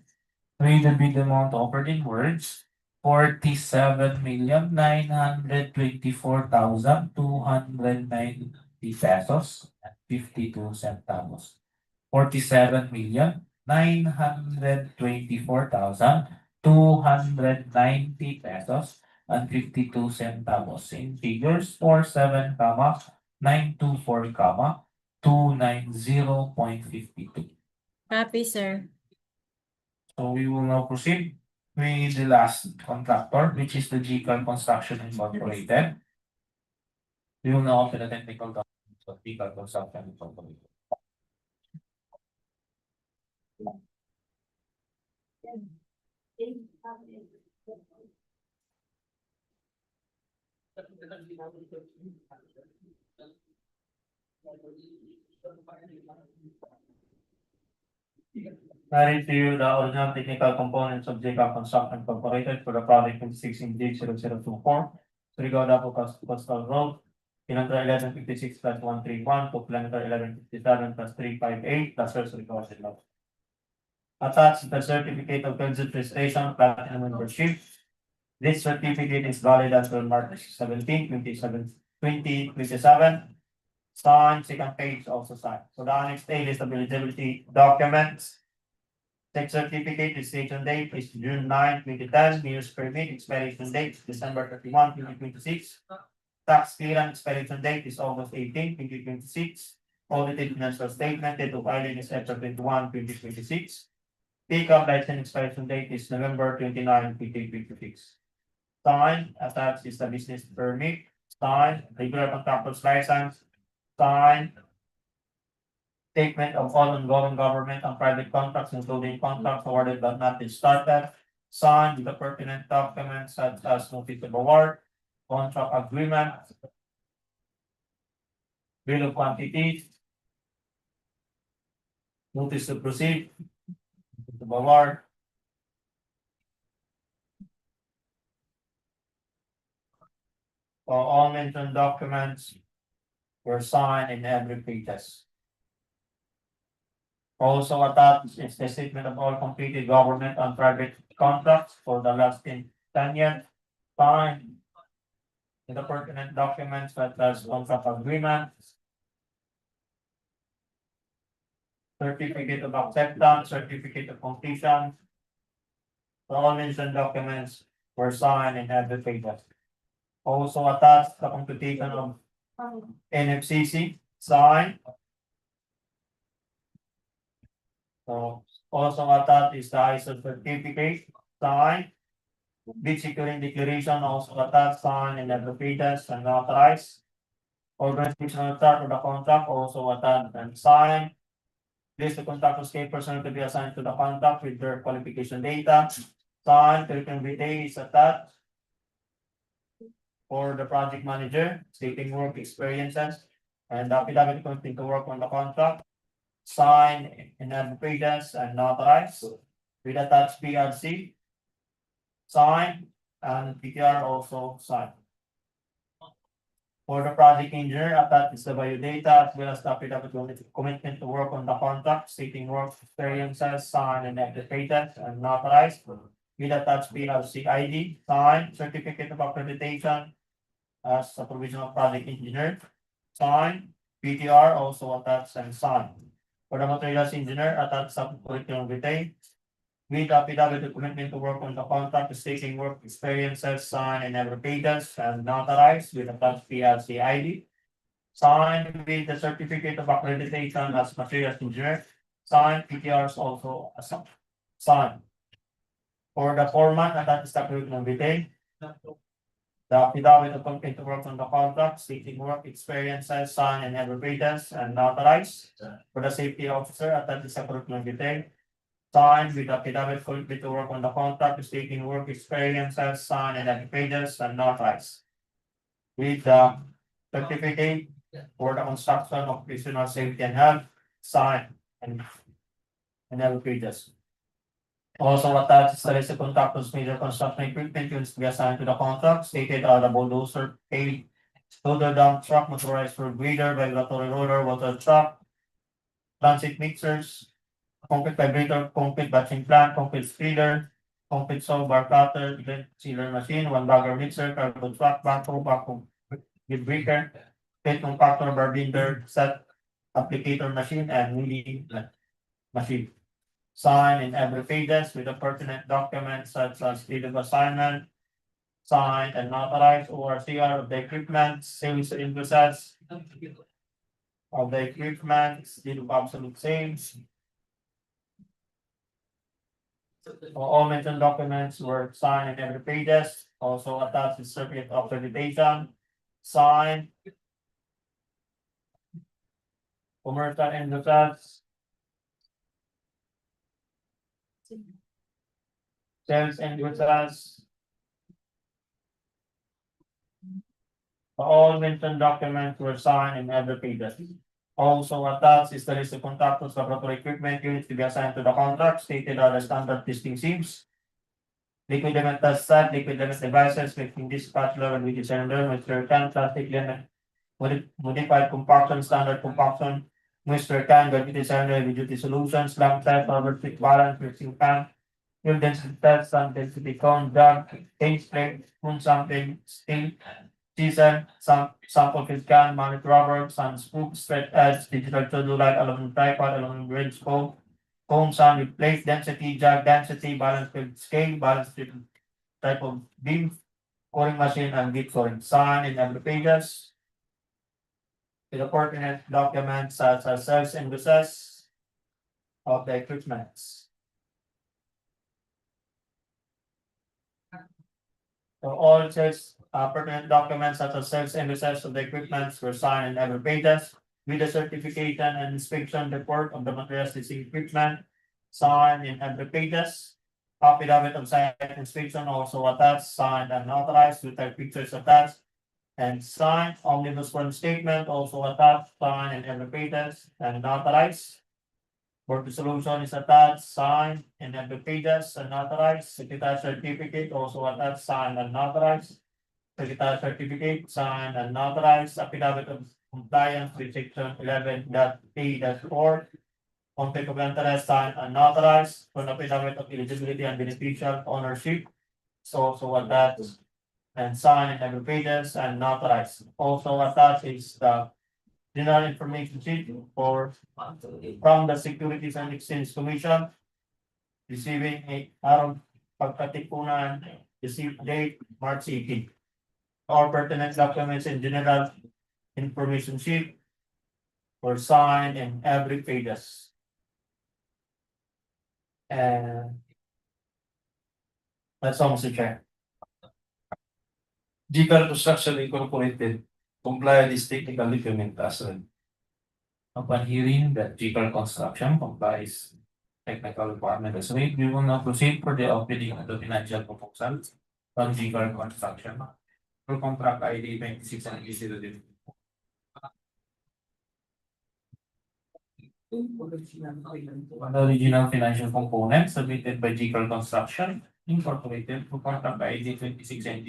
Speaker 1: Read the bid amount offered in words, 47,924,290 pesos at 52 centavos. 47,924,290 pesos and 52 centavos. In figures, 47, 924, 290.52.
Speaker 3: Copy, sir.
Speaker 1: So we will now proceed with the last contractor, which is the GCAL Construction Incorporated. We will now open the technical documents of GCAL Construction Incorporated.
Speaker 4: Narrate to you the original technical components of JCA Construction Incorporated for the project 26 0024. SURIGAO-DAVAO Coastal Road. Kilometer 1156+131 to kilometer 1157+358, that's where Surigao is located. Attached the certificate of registration, platinum membership. This certificate is valid until March 17, 2027. Signed, second page also signed. So the annex A list of eligibility documents. Tax certificate, registration date is June 9, 2010. Use permit, expiration date December 31, 2026. Tax clearance expiration date is August 18, 2026. Audited financial statement, date of filing is April 21, 2026. Pickup license expiration date is November 29, 2026. Signed, attached is the business permit. Signed, regular contractor's license. Signed. Statement of all ongoing government and private contracts, including contracts awarded but not yet started. Signed with the pertinent documents such as notice of award, contract agreement, bill of quantities, notice to proceed, notice of award. All mentioned documents were signed in every pages. Also attached is the statement of all completed government and private contracts for the last 10 years. Signed with the pertinent documents such as contract agreement, certificate of acceptance, certificate of completion. All mentioned documents were signed in every pages. Also attached the computation of NFCC, signed. So also attached is the ISO certificate, signed. Bid securing declaration also attached, signed in every pages and authorized. Organizational chart of the contract also attached and signed. List the contractors key personnel to be assigned to the contract with their qualification data. Signed, curriculum vitae is attached. For the project manager, stating work experiences and affidavit continuing to work on the contract. Signed in every pages and notarized with attached PRC. Signed and PTR also signed. For the project engineer, attached is the biodata as well as the affidavit commitment to work on the contract, stating work experiences, signed in every pages and notarized with attached PRC ID, signed, certificate of accreditation as a provisional project engineer, signed, PTR also attached and signed. For the materials engineer, attached some curriculum vitae with affidavit commitment to work on the contract, stating work experiences, signed in every pages and notarized with attached PLC ID. Signed with the certificate of accreditation as materials engineer, signed, PTRs also signed. For the foreman, attached the curriculum vitae. The affidavit of commitment to work on the contract, stating work experiences, signed in every pages and notarized. For the safety officer, attached the curriculum vitae. Signed with affidavit commitment to work on the contract, stating work experiences, signed in every pages and notarized. With the certificate for the construction of personal safety and health, signed in every pages. Also attached is the list of contractors major construction equipment units to be assigned to the contract, stated are the bulldozer, hay, loader, dump truck, motorized road grader, vibratory roller, water truck, transit mixers, concrete vibrator, concrete batching plant, concrete spreader, concrete saw, bar cutter, event sealer machine, one bagger mixer, cargo truck, backhoe, grid breaker, pit compactor, bar binder, set applicator machine, and milling machine. Signed in every pages with the pertinent documents such as deed of assignment, signed and notarized or CR of the equipment, sales invoices of the equipment, deed of absolute sales. All mentioned documents were signed in every pages, also attached the certificate of accreditation, signed. Commercial invoices. Sales invoices. All mentioned documents were signed in every pages. Also attached is the list of contractors, laboratory equipment units to be assigned to the contract, stated are the standard testing SIMs. Liquid limit test set, liquid limit devices, making dispatch level with the cylinder, moisture can, plastic limit, modified compaction, standard compaction, moisture can, gravity cylinder, heavy duty solutions, lamp test, rubber thick balance, mixing pan, fuel density test, sun density cone, drug, case plate, spoon sampling, steel, season, sample field can, magnet rubber, sun scoop, straight edge, digital to-do-light, aluminum tripod, aluminum wrench scope, cone sound with plate density, jug density, balance field scale, balance field type of beam, coring machine, and bit coring sign in every pages. With the pertinent documents such as sales invoices of the equipments. So all sales pertinent documents such as sales invoices of the equipments were signed in every pages with the certification and inspection report of the materials listing equipment signed in every pages. Affidavit of site inspection also attached, signed and authorized with their pictures attached and signed. Omnibus form statement also attached, signed in every pages and authorized. Board resolution is attached, signed in every pages and authorized. Secretary certificate also attached, signed and authorized. Secretary certificate, signed and authorized. Affidavit of compliance with section 11.3-4. Conflict of interest, signed and authorized. For affidavit of eligibility and beneficial ownership. So also attached and signed in every pages and authorized. Also attached is the general information sheet for from the Securities and Exchange Commission. Receiving a araw pagkatipunan, received date March 18. All pertinent documents in general information sheet were signed in every pages. And that's all, Mr. Chair.
Speaker 5: GCAL Construction Incorporated, comply this technical document as read.
Speaker 1: Upon hearing that GCAL Construction complies technical requirement as read, we will now proceed for the opening of the financial proposals from GCAL Construction for contract ID 26 and EC. The original financial component submitted by GCAL Construction Incorporated for contract ID 26 and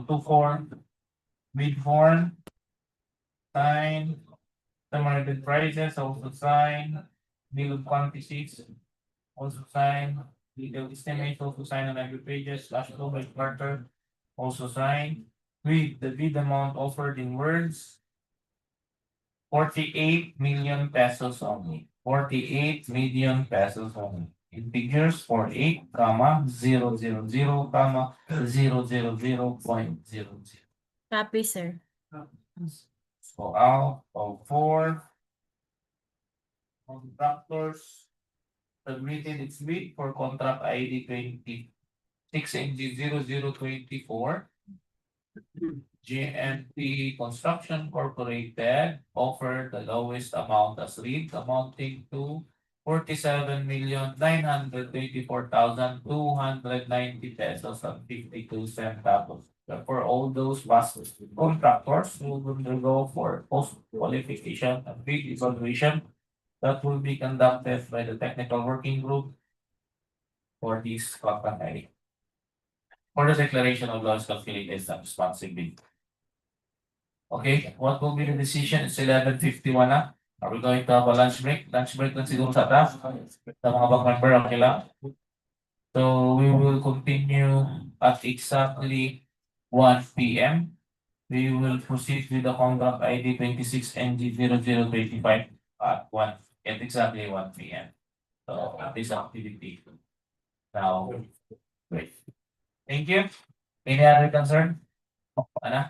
Speaker 1: 0024 mid-horn sign, summary prices also sign, bill of quantities also sign, detailed estimates also sign on every pages, cash flow by quarter also sign, with the bid amount offered in words 48 million pesos only. 48 million pesos only. In figures 48, 000, 000.00.
Speaker 3: Copy, sir.
Speaker 1: So out of 4 contractors submitted its bid for contract ID 26NG0024. GNP Construction Incorporated offered the lowest amount as read, amounting to 47,924,290 pesos and 52 centavos. For all those past contractors who will undergo for post-qualification and bid evaluation that will be conducted by the technical working group for this contract ID. For the declaration of loss calculated as responsive bid. Okay, what will be the decision? It's 11:51 na. Are we going to have a lunch break? Lunch break lang siguro sa atas. Sa mga back member, okay lang. So we will continue at exactly 1 p.m. We will proceed with the contract ID 26NG0025 at 1 at exactly 1 p.m. So this activity. Now, great. Thank you. Any other concern? Ana?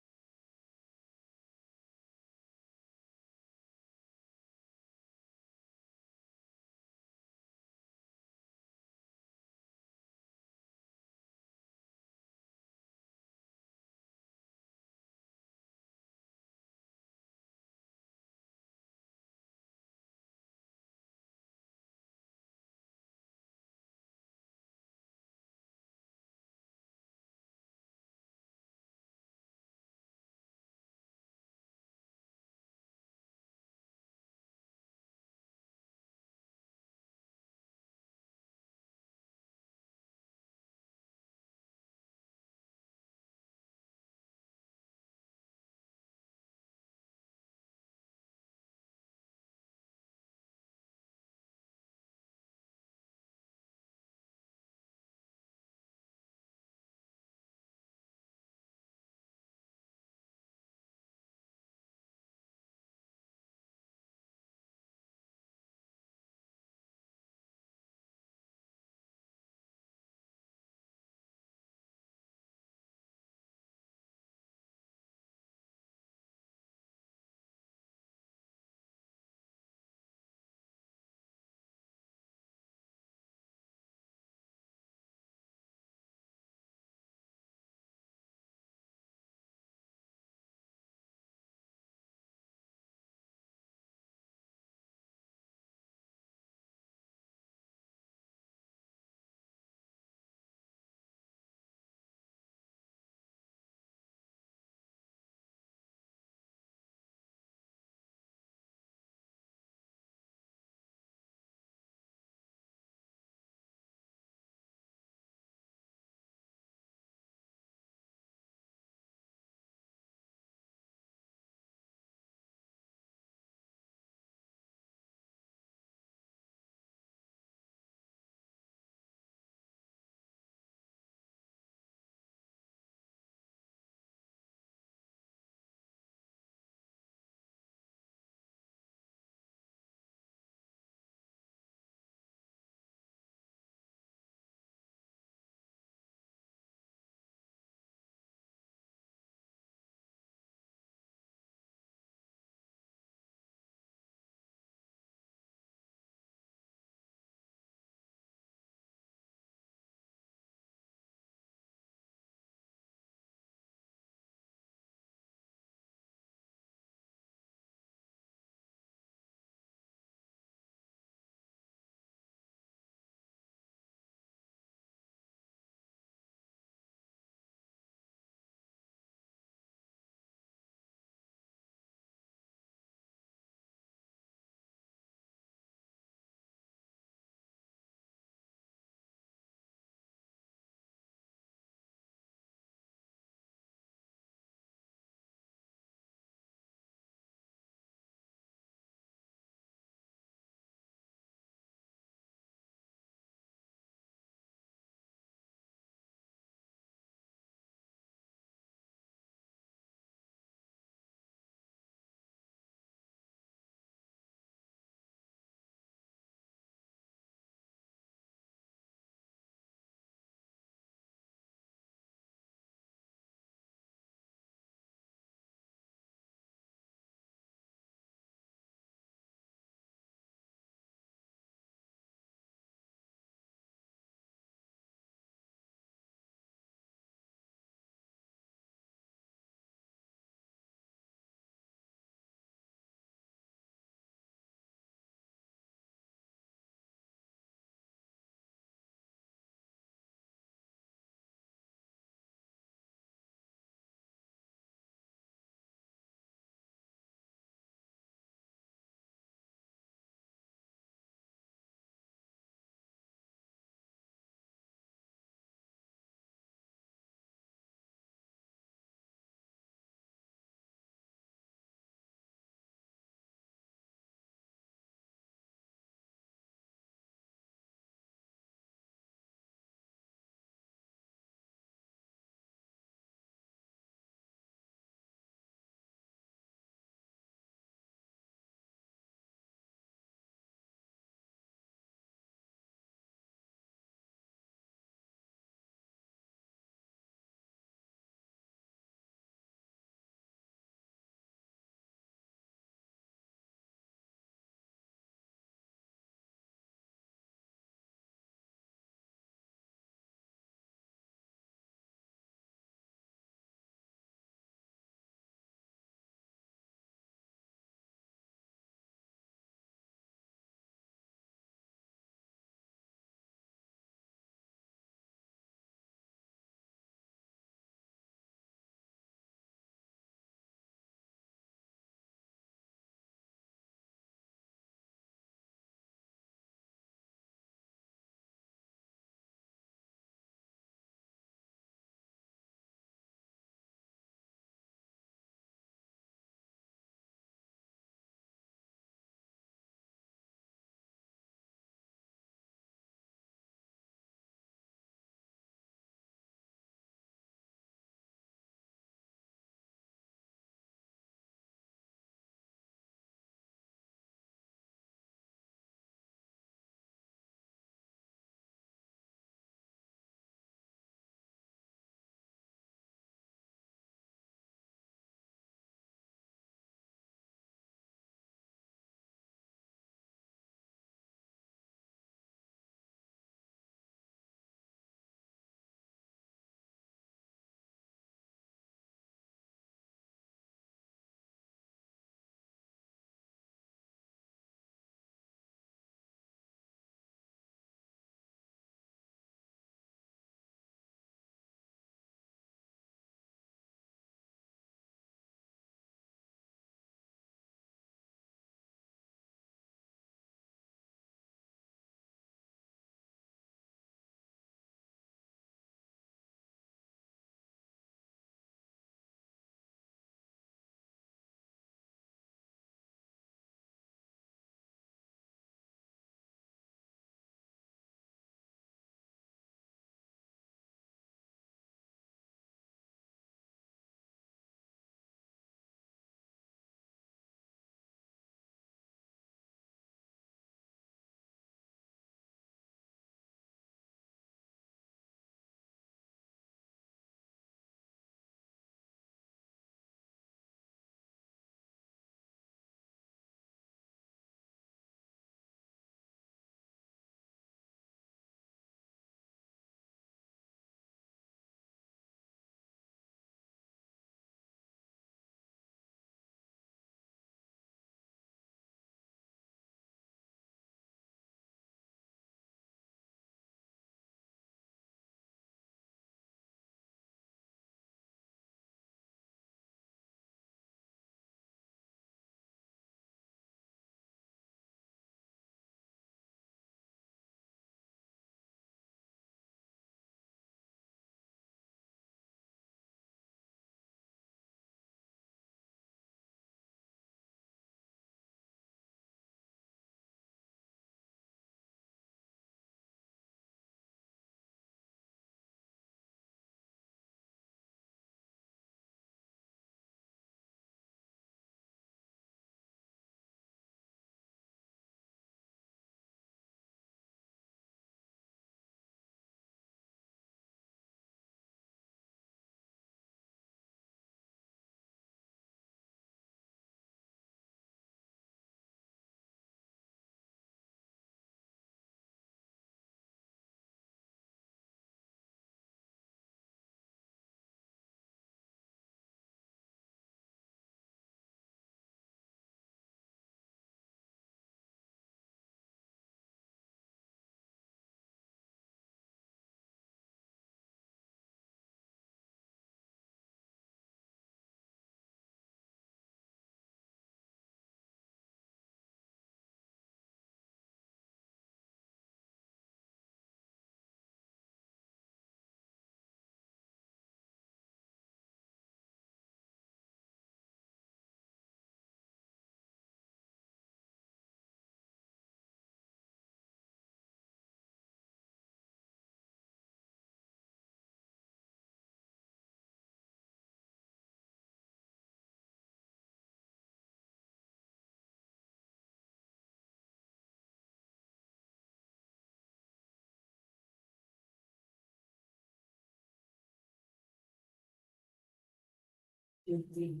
Speaker 1: Good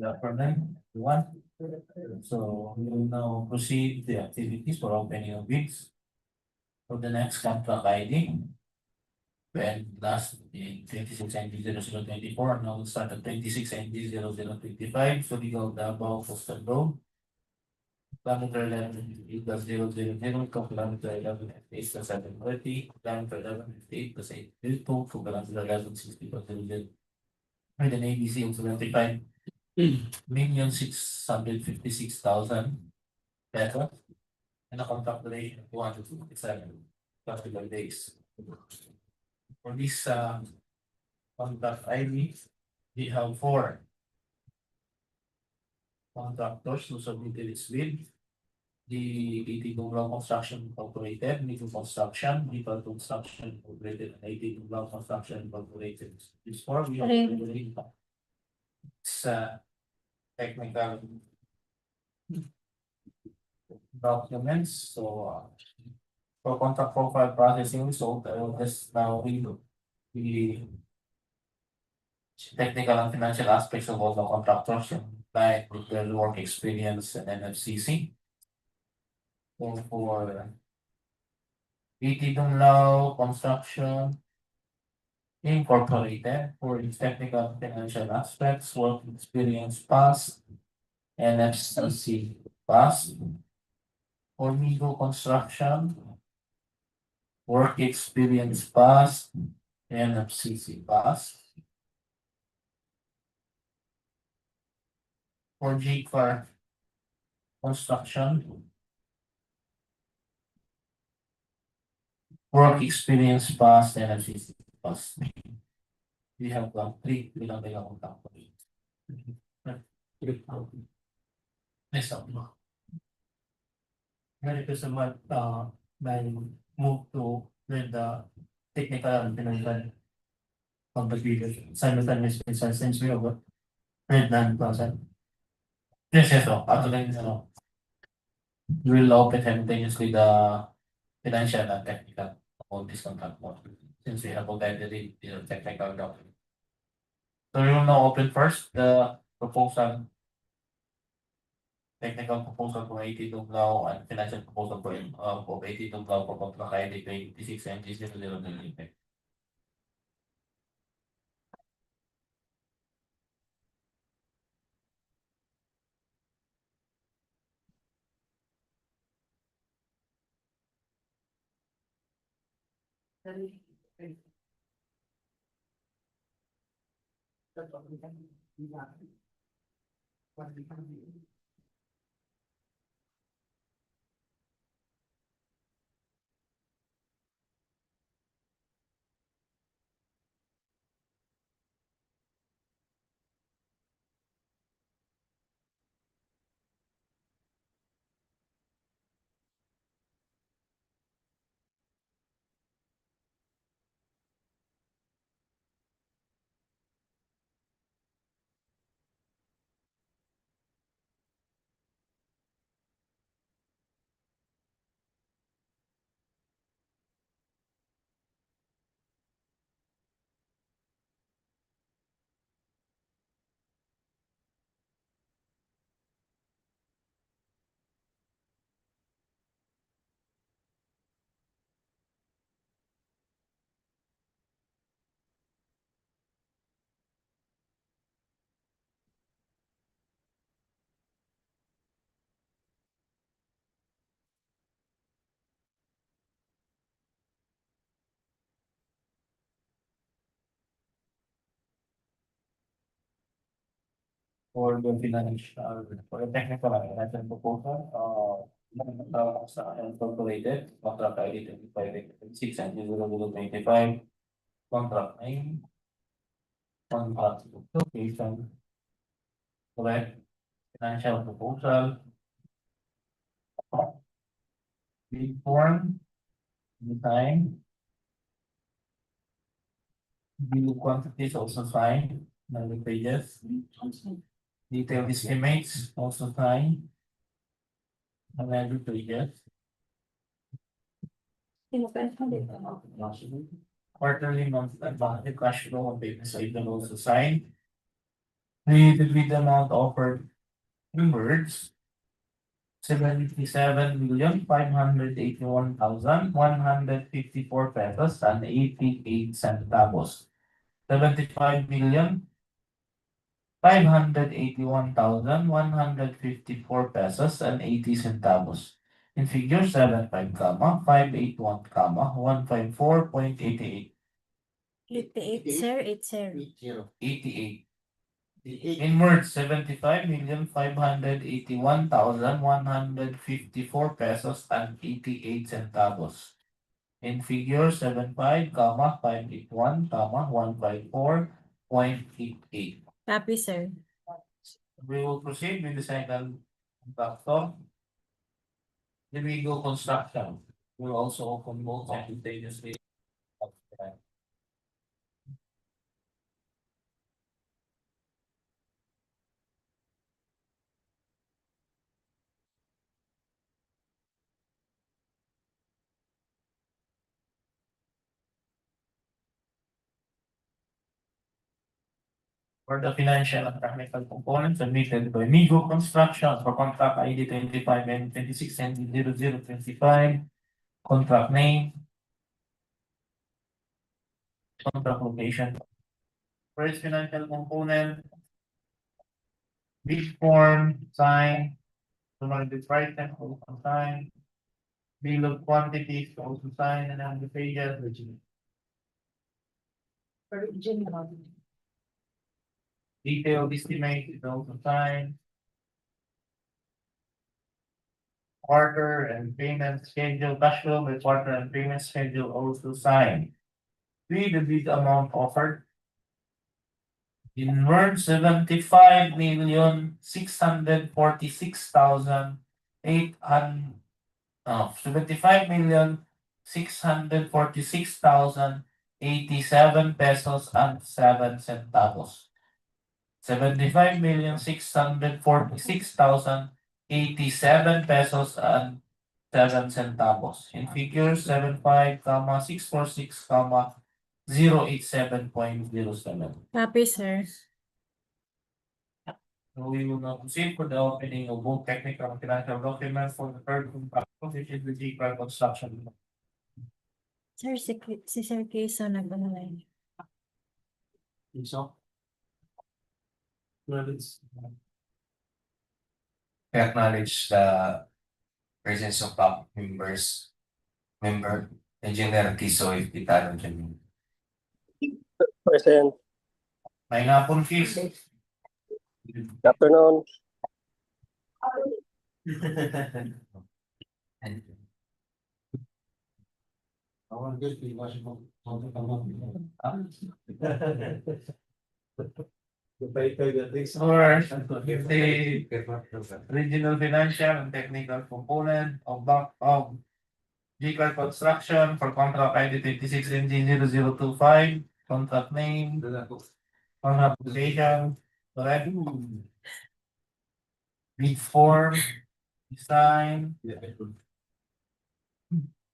Speaker 1: afternoon, everyone. So we will now proceed the activities for opening of bids. For the next contract ID. When last in 26 ND 0024, now we'll start at 26 ND 0025, SURIGAO-DAVAO Coastal Road. Kilometer 11 kilometer 11 kilometer 11 plus 8 kilometer 11 with an ABC of 75,656,000 pesos and a contract duration of 257 calendar days. For this contract ID, we have 4 contractors who submitted its bid. The DPWH Construction Incorporated, Nico Construction, Nico Construction Incorporated, and DPWH Construction Incorporated. This 4 we have it's technical documents. So for contract profile processing, so I will just now read the technical and financial aspects of all the contractors, like their work experience and NFCC. So for DPWH Construction Incorporated, for its technical and financial aspects, work experience passed, NFCC passed. For Migo Construction, work experience passed, NFCC passed. For GCAR Construction, work experience passed, NFCC passed. We have 3 bilang company. Next up.
Speaker 4: Very much, move to with the technical and financial competition simultaneously since we have red land process.
Speaker 1: Yes, so actually, we will open simultaneously the financial and technical of this contract model, since we have already the technical document. So we will now open first the proposal. Technical proposal for DPWH and financial proposal for DPWH for contract ID 26 MG 0095. For the financial, for the technical and financial proposal, incorporated, contract ID 2586 and 0025, contract name, contract location, correct, financial proposal, bid form, design, bill quantities also signed, 9 pages. Detailed estimates also signed, 11 pages. Quarterly monthly budget cash flow of business item also signed. With the amount offered in words. 77,581,154 pesos and 88 centavos. 75,581,154 pesos and 80 centavos. In figure 75, 581, 154.88.
Speaker 3: 88, sir, 80.
Speaker 1: 88. In words, 75,581,154 pesos and 88 centavos. In figure 75, 581, 154.88.
Speaker 3: Copy, sir.
Speaker 1: We will proceed with the second contractor. DPWH Construction. We'll also open both simultaneously. For the financial and technical components submitted by Migo Construction for contract ID 25 and 26 and 0025. Contract name. Contract location. First financial component. Bid form, sign. Summary price and also sign. Bill of quantities also sign and on the pages which is. Detailed estimate is also signed. Quarter and payment schedule, cash flow by quarter and payment schedule also signed. The bid amount offered. In words, 75,646,087 pesos and 7 centavos. 75,646,087 pesos and 7 centavos. In figure 75, 646, 087.07.
Speaker 3: Copy, sir.
Speaker 1: So we will now proceed for the opening of both technical and financial documents for the third contract, which is the GPWH Construction.
Speaker 3: Sir, si Sir Quezon nag-online.
Speaker 1: So.
Speaker 2: Acknowledge the presence of top member Engineer Tisoy Pitano Jr.
Speaker 6: Present.
Speaker 1: May ngapon, Kiss.
Speaker 6: Good afternoon.
Speaker 1: Or if the regional financial and technical component of GPWH Construction for contract ID 26NG0025, contract name, contract location, correct? Bid form, design,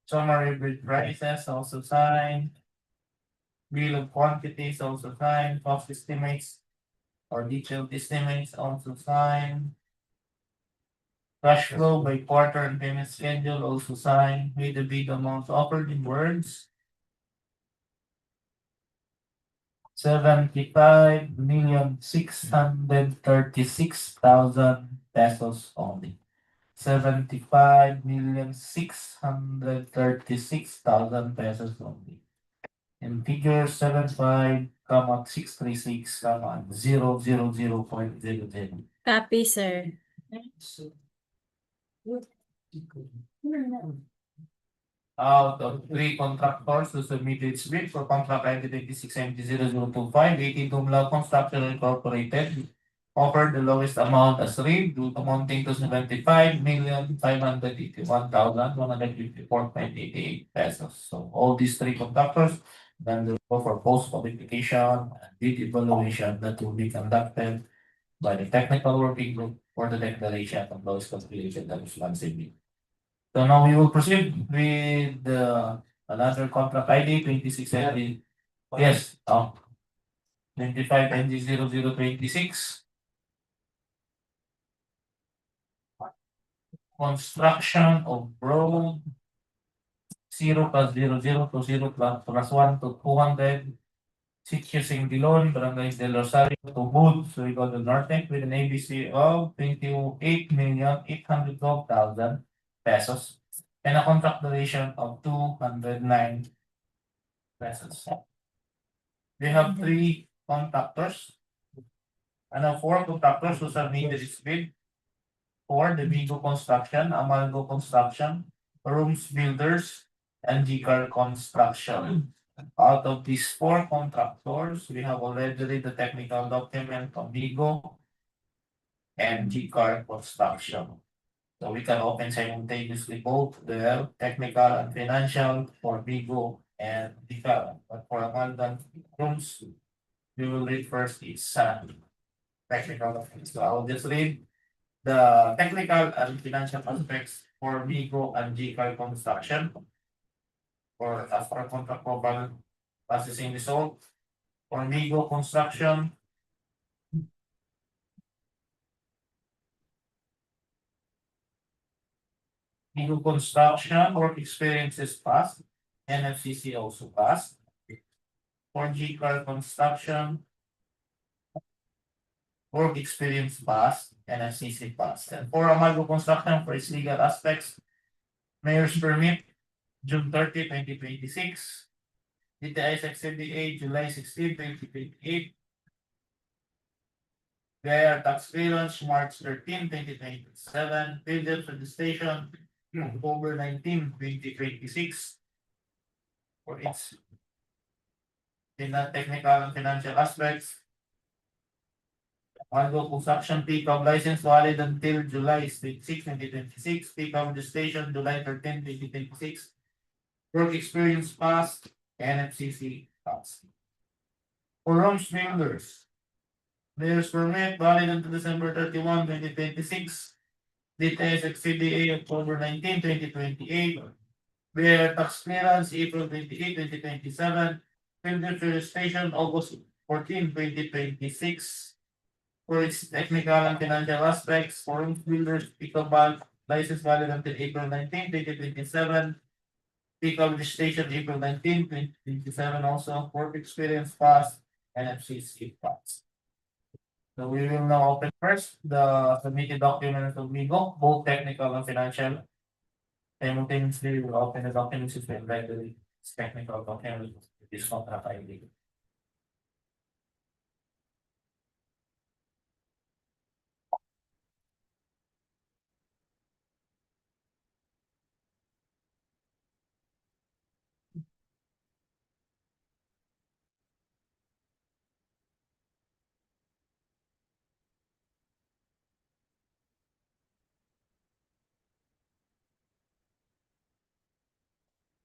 Speaker 1: summary bid prices also signed. Bill of quantities also signed, cost estimates or detailed estimates also signed. Cash flow by quarter and payment schedule also signed with the bid amounts offered in words. 75,636,000 pesos only. 75,636,000 pesos only. In figure 75, 636, 000.00.
Speaker 3: Copy, sir.
Speaker 1: Out of 3 contractors who submitted its bid for contract ID 26MT0025, 18 Dumlao Construction Incorporated offered the lowest amount as read, amounting to 75,581,154.88 pesos. So all these 3 contractors then will go for post-qualification and bid evaluation that will be conducted by the technical working group for the declaration of lowest configuration that was once bid. So now we will proceed with the Another contract ID 26 ND. Yes, 25 NG 0026. Construction of road 0+00 to 0+1 to 200. SITIO Singuilon, Barangay del Rosario, TUBOD, Surigao del Norte, with an ABC of 28,812,000 pesos and a contract duration of 209 pesos. We have 3 contractors. And 4 contractors who submitted this bid for the Vigo Construction, Amalgo Construction, Rooms Builders, and GCAR Construction. Out of these 4 contractors, we have already read the technical document of Vigo and GCAR Construction. So we can open simultaneously both the technical and financial for Vigo and GCAR. But for Amalgam Rooms, we will read first its technical document. So I will just read the technical and financial aspects for Vigo and GCAR Construction. For as for contract global processing result for Vigo Construction. Vigo Construction work experience is passed, NFCC also passed. For GCAR Construction, work experience passed, NFCC passed. And for Amalgo Construction, for its legal aspects, Mayor's Permit, June 30, 2026. DTWH-SDN, July 16, 2028. Their tax clearance, March 13, 2027. Period registration, October 19, 2026. For its technical and financial aspects. Amalgo Construction pickup license valid until July 6, 2026. Pickup registration, July 13, 2026. Work experience passed, NFCC passed. For Rooms Builders, Mayor's Permit valid until December 31, 2026. DTWH-SDN, October 19, 2028. Their tax clearance, April 28, 2027. Field registration, August 14, 2026. For its technical and financial aspects, for Rooms Builders, pickup license valid until April 19, 2027. Pickup registration, April 19, 2027 also. Work experience passed, NFCC passed. So we will now open first the submitted documents of Vigo, both technical and financial. Simultaneously, we will open the documents if we like the technical documents with this contract ID.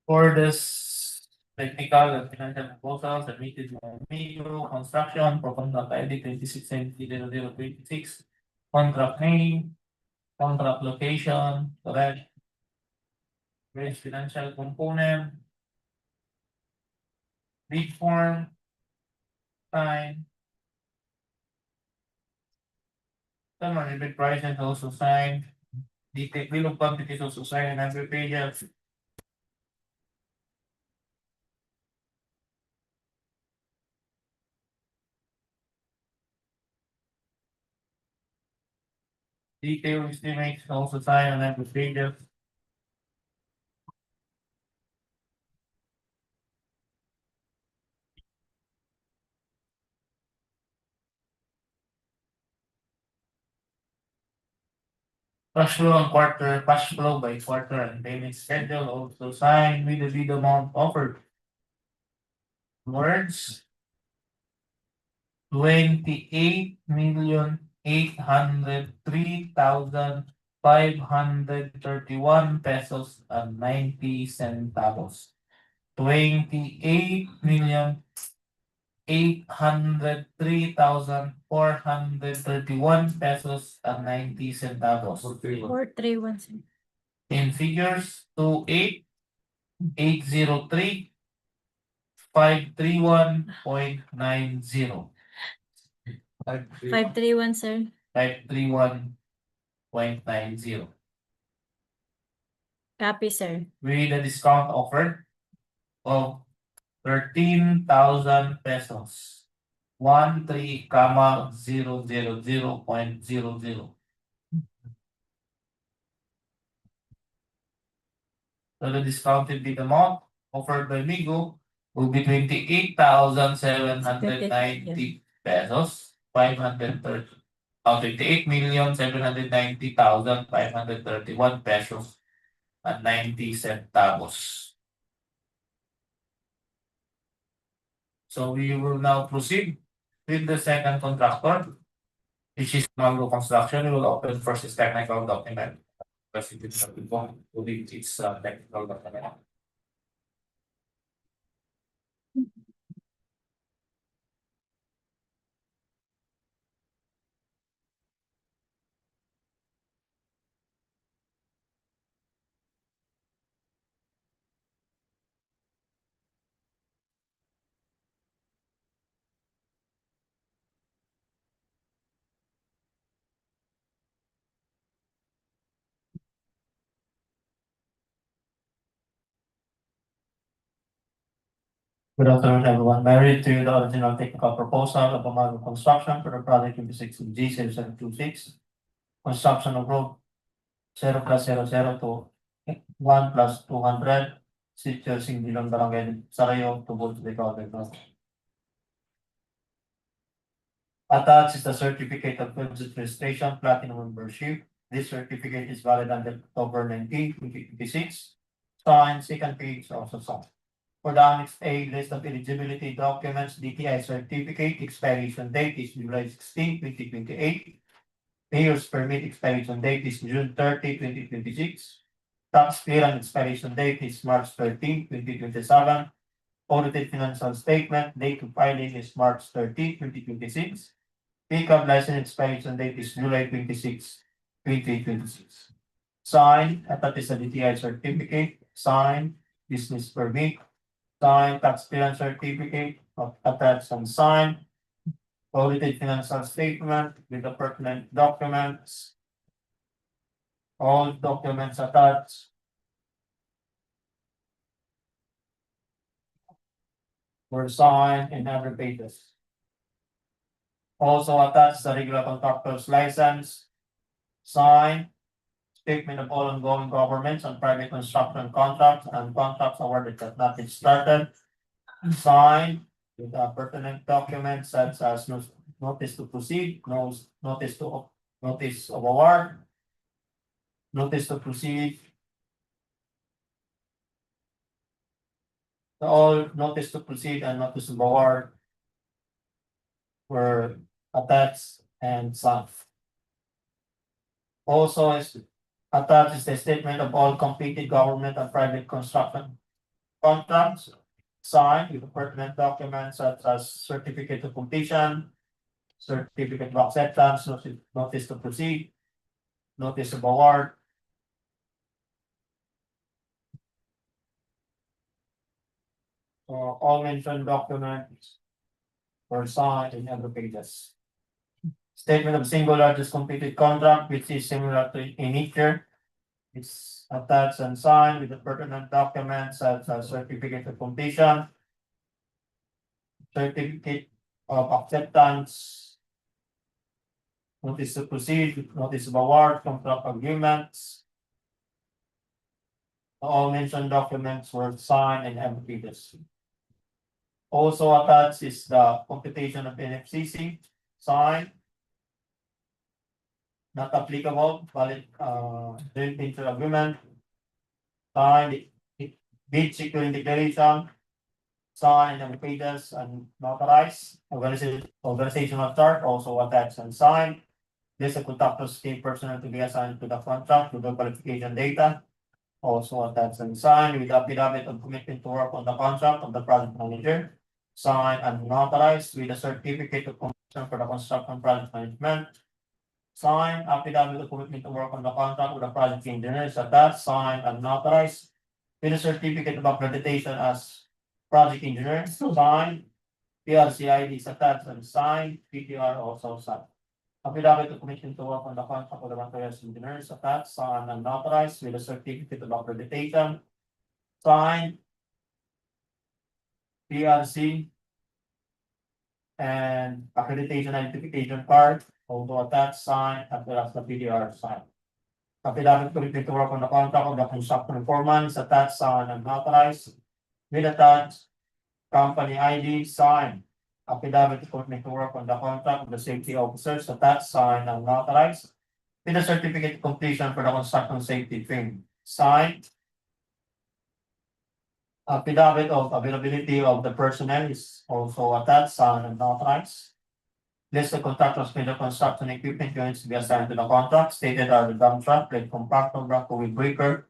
Speaker 1: For this technical and financial proposal submitted by Vigo Construction for contract ID 26700026. Contract name, contract location, correct. Range financial component. Bid form. Sign. Summary bid prices also signed. Detail bill of quantities also signed on every page. Detail estimates also signed on every page. Cash flow on quarter, cash flow by quarter and payment schedule also signed with the bid amount offered. Words. 28,803,531 pesos and 90 centavos. 28,803,431 pesos and 90 centavos.
Speaker 3: 431, sir.
Speaker 1: In figures, 28 803,531.90.
Speaker 3: 531, sir.
Speaker 1: 531.90.
Speaker 3: Copy, sir.
Speaker 1: With a discount offered of 13,000 pesos. 13,000.00. So the discounted bid amount offered by Migo will be 28,790 pesos, 530, 28,790,531 pesos and 90 centavos. So we will now proceed with the second contractor, which is Mango Construction. We will open first its technical document. President of the board to read its technical document.
Speaker 4: Good afternoon, everyone. Married to the original technical proposal of Mango Construction for the project 26G0726. Construction of road 0+00 to 1+200. Sitio Singuilon, Barangay SURIGAO, TUBOD, SURIGAO-DAVAO. Attached is the certificate of good registration, platinum membership. This certificate is valid until October 19, 2026. Signed, second page also signed. For the Annex A list of eligibility documents, DTI certificate expiration date is July 16, 2028. Mayor's permit expiration date is June 30, 2026. Tax clearance expiration date is March 13, 2027. Audited financial statement, date of filing is March 30, 2026. Pickup license expiration date is July 26, 2026. Signed, attached is a DTI certificate, signed, business permit, signed, tax clearance certificate, attached and signed, audited financial statement with the pertinent documents. All documents attached. Were signed in every pages. Also attached the regular contractor's license, signed, statement of all ongoing governments and private construction contracts and contracts awarded that not yet started, signed with the pertinent documents such as notice to proceed, notice of award, notice to proceed. All notice to proceed and notice of award were attached and signed. Also is attached is the statement of all completed government and private construction contracts, signed with the pertinent documents such as certificate of completion, certificate of acceptance, notice to proceed, notice of award. All mentioned documents were signed in every pages. Statement of single largest completed contract, which is similar to in nature, is attached and signed with the pertinent documents such as certificate of completion, certificate of acceptance, notice to proceed, notice of award, contract agreements. All mentioned documents were signed in every pages. Also attached is the computation of NFCC, signed. Not applicable, valid, joint venture agreement. Signed, bid securing declaration. Signed in the pages and notarized. Organizational chart also attached and signed. This is contractor's key personnel to be assigned to the contract with the qualification data. Also attached and signed with affidavit of commitment to work on the contract of the project manager. Signed and notarized with a certificate of completion for the construction project management. Signed, affidavit of commitment to work on the contract with the project engineer is attached, signed and notarized. with a certificate of accreditation as project engineer, signed. PRCID is attached and signed, PTR also signed. Affidavit of commission to work on the contract of the materials engineers attached, signed and notarized with a certificate of accreditation, signed. PRC and accreditation identification card, also attached, signed, as well as the PDR signed. Affidavit committed to work on the contract of the construction foreman is attached, signed, and notarized with attached company ID, signed. Affidavit committed to work on the contract of the safety officers attached, signed, and notarized with a certificate of completion for the construction safety training, signed. Affidavit of availability of the personnel is also attached, signed, and notarized. List of contractors with the construction equipment units to be assigned to the contract, stated are the dump truck, plate compactor, backhoe with breaker,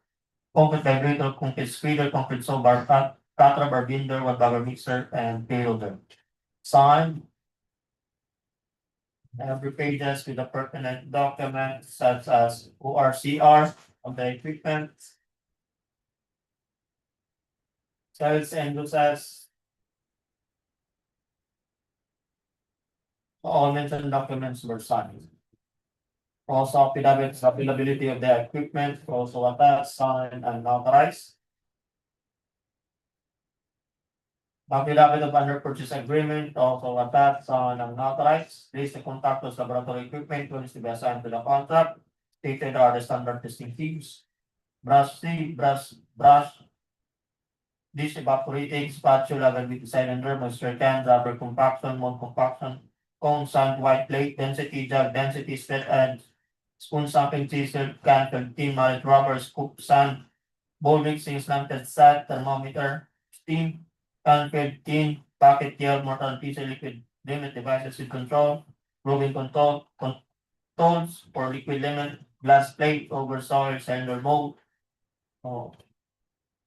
Speaker 4: concrete vibrator, concrete spreader, concrete saw bar, cutter, bar binder, one bagger mixer, and payloader. Signed. Every pages with the pertinent documents such as ORCR of the equipment, sales and uses. All mentioned documents were signed. Also, affidavits availability of the equipment also attached, signed, and notarized. Affidavit of under purchase agreement also attached, signed, and notarized. List the contractors laboratory equipment which is to be assigned to the contract. Stated are the standard testing tubes, brush, dish evaporating spatula, gravity cylinder, moisture can, rubber compaction, mold compaction, cone sand, white plate, density jug, density split edge, spoon sampling chisel, can, 15 mallet rubber, scoop sand, bowl mixing, slanted sand, thermometer, steam, can, 15, bucket, gel, mortar, piece of liquid limit devices with control, roving controls for liquid limit, glass plate, over soil, cylinder mold.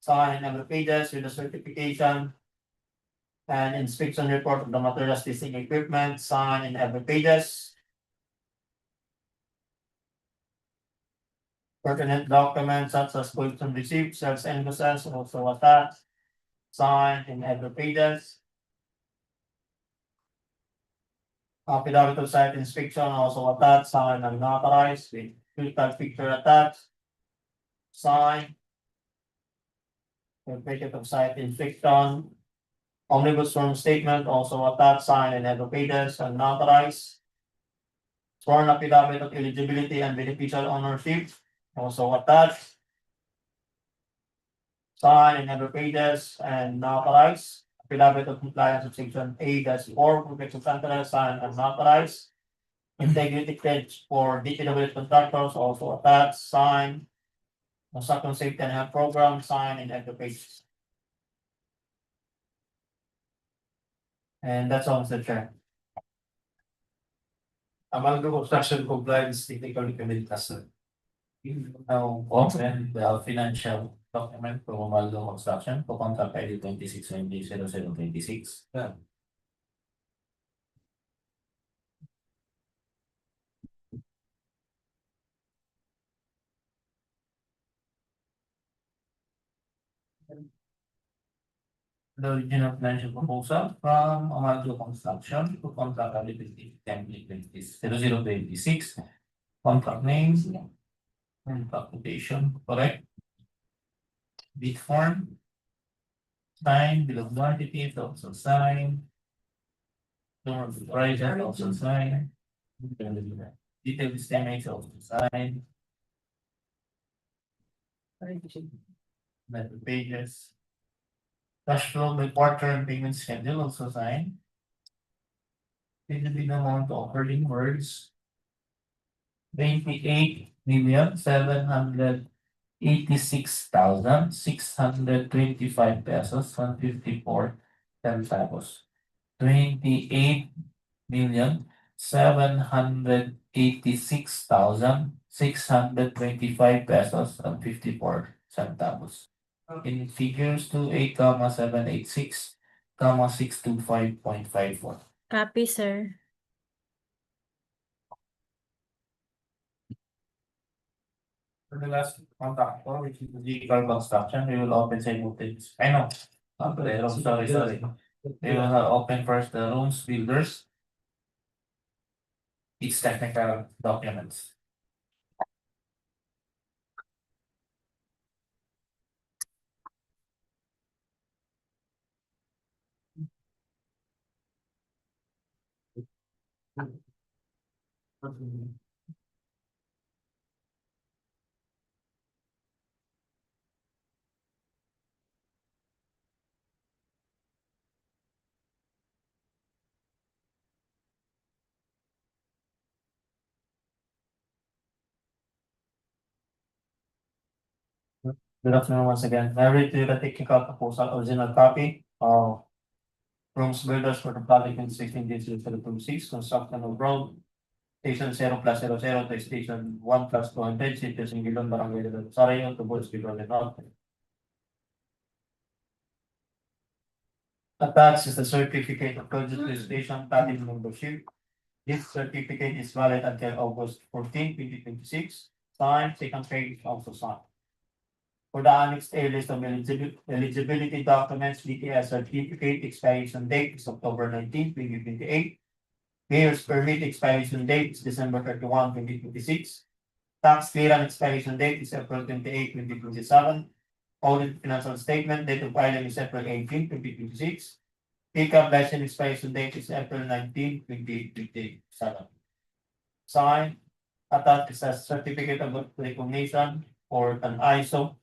Speaker 4: Signed every pages with the certification and inspection report of the materials testing equipment, signed in every pages. Pertinent documents such as collection receipt, sales invoices also attached, signed in every pages. Affidavit of site inspection also attached, signed and notarized with critical picture attached, signed. Certificate of site inspection. Omnibus form statement also attached, signed in every pages and notarized. Sworn affidavit of eligibility and beneficial ownership also attached, signed in every pages and notarized. Affidavit of compliance of section A-4, Prefecture Central, signed and notarized. Integrity pledge for DPWH contractors also attached, signed. Construction safety and health program, signed in every page. And that's all, Mr. Chair.
Speaker 5: Amalgam construction compliance technical documentation.
Speaker 1: Now, open the financial document for Umaldo Construction for contract ID 26-20-0026. The original financial proposal from Umaldo Construction to contract ID 20-0026. Contract names. Contract quotation, correct? Bid form. Sign, bill of quantities also sign. Norm of price also sign. Detailed estimates also sign. Metal pages. Cash flow by quarter and payment schedule also sign. Will be the amount offered in words. 28,786,625 pesos, 154 centavos. 28,786,625 pesos and 54 centavos. In figures 28,786,625.54.
Speaker 3: Copy, sir.
Speaker 1: For the last contractor, which is the vehicle construction, we will open simultaneously. I know. Okay, sorry. We will open first the rooms builders. Its technical documents.
Speaker 4: Good afternoon once again. I read to you the technical proposal, original copy of rooms builders for the project in 16/026, construction of road. Station 0+00 to station 1+200, SITIO SINGUILON, BARANGAY ROSARIO, TUBOD, NORTE. Attached is the certificate of registration, platinum membership. This certificate is valid until August 14, 2026. Signed, second page also signed. For the annexed A list of eligibility documents, DTS certificate expiration date is October 19, 2028. Mayor's permit expiration date is December 31, 2026. Tax clearance expiration date is April 28, 2027. Audit financial statement, date of filing is April 18, 2026. Pickup license expiration date is April 19, 2027. Signed, attached is a certificate of recognition for an ISO.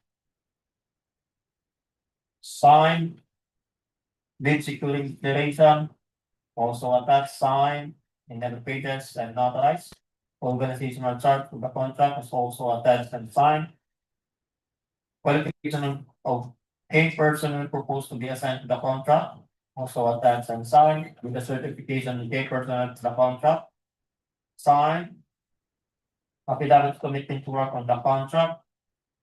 Speaker 4: Signed, bid securing declaration, also attached, signed, in the pages and notarized. Organizational chart for the contract is also attached and signed. Qualification of a person will propose to be assigned to the contract, also attached and signed, with the certification of a person to the contract. Signed. Affidavit committing to work on the contract.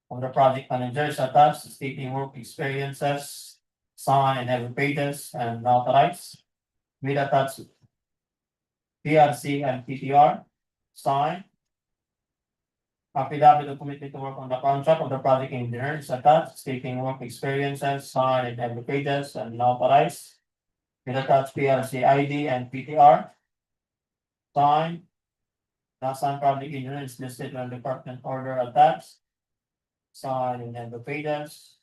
Speaker 4: From the project manager is attached, stating work experiences, signed in every pages and notarized. With attached PRC and PTR, signed. Affidavit of commitment to work on the contract of the project engineer is attached, stating work experiences, signed in every pages and notarized. With attached PRC ID and PTR, signed. Nasan project engineer is listed on department order attached, signed in every pages.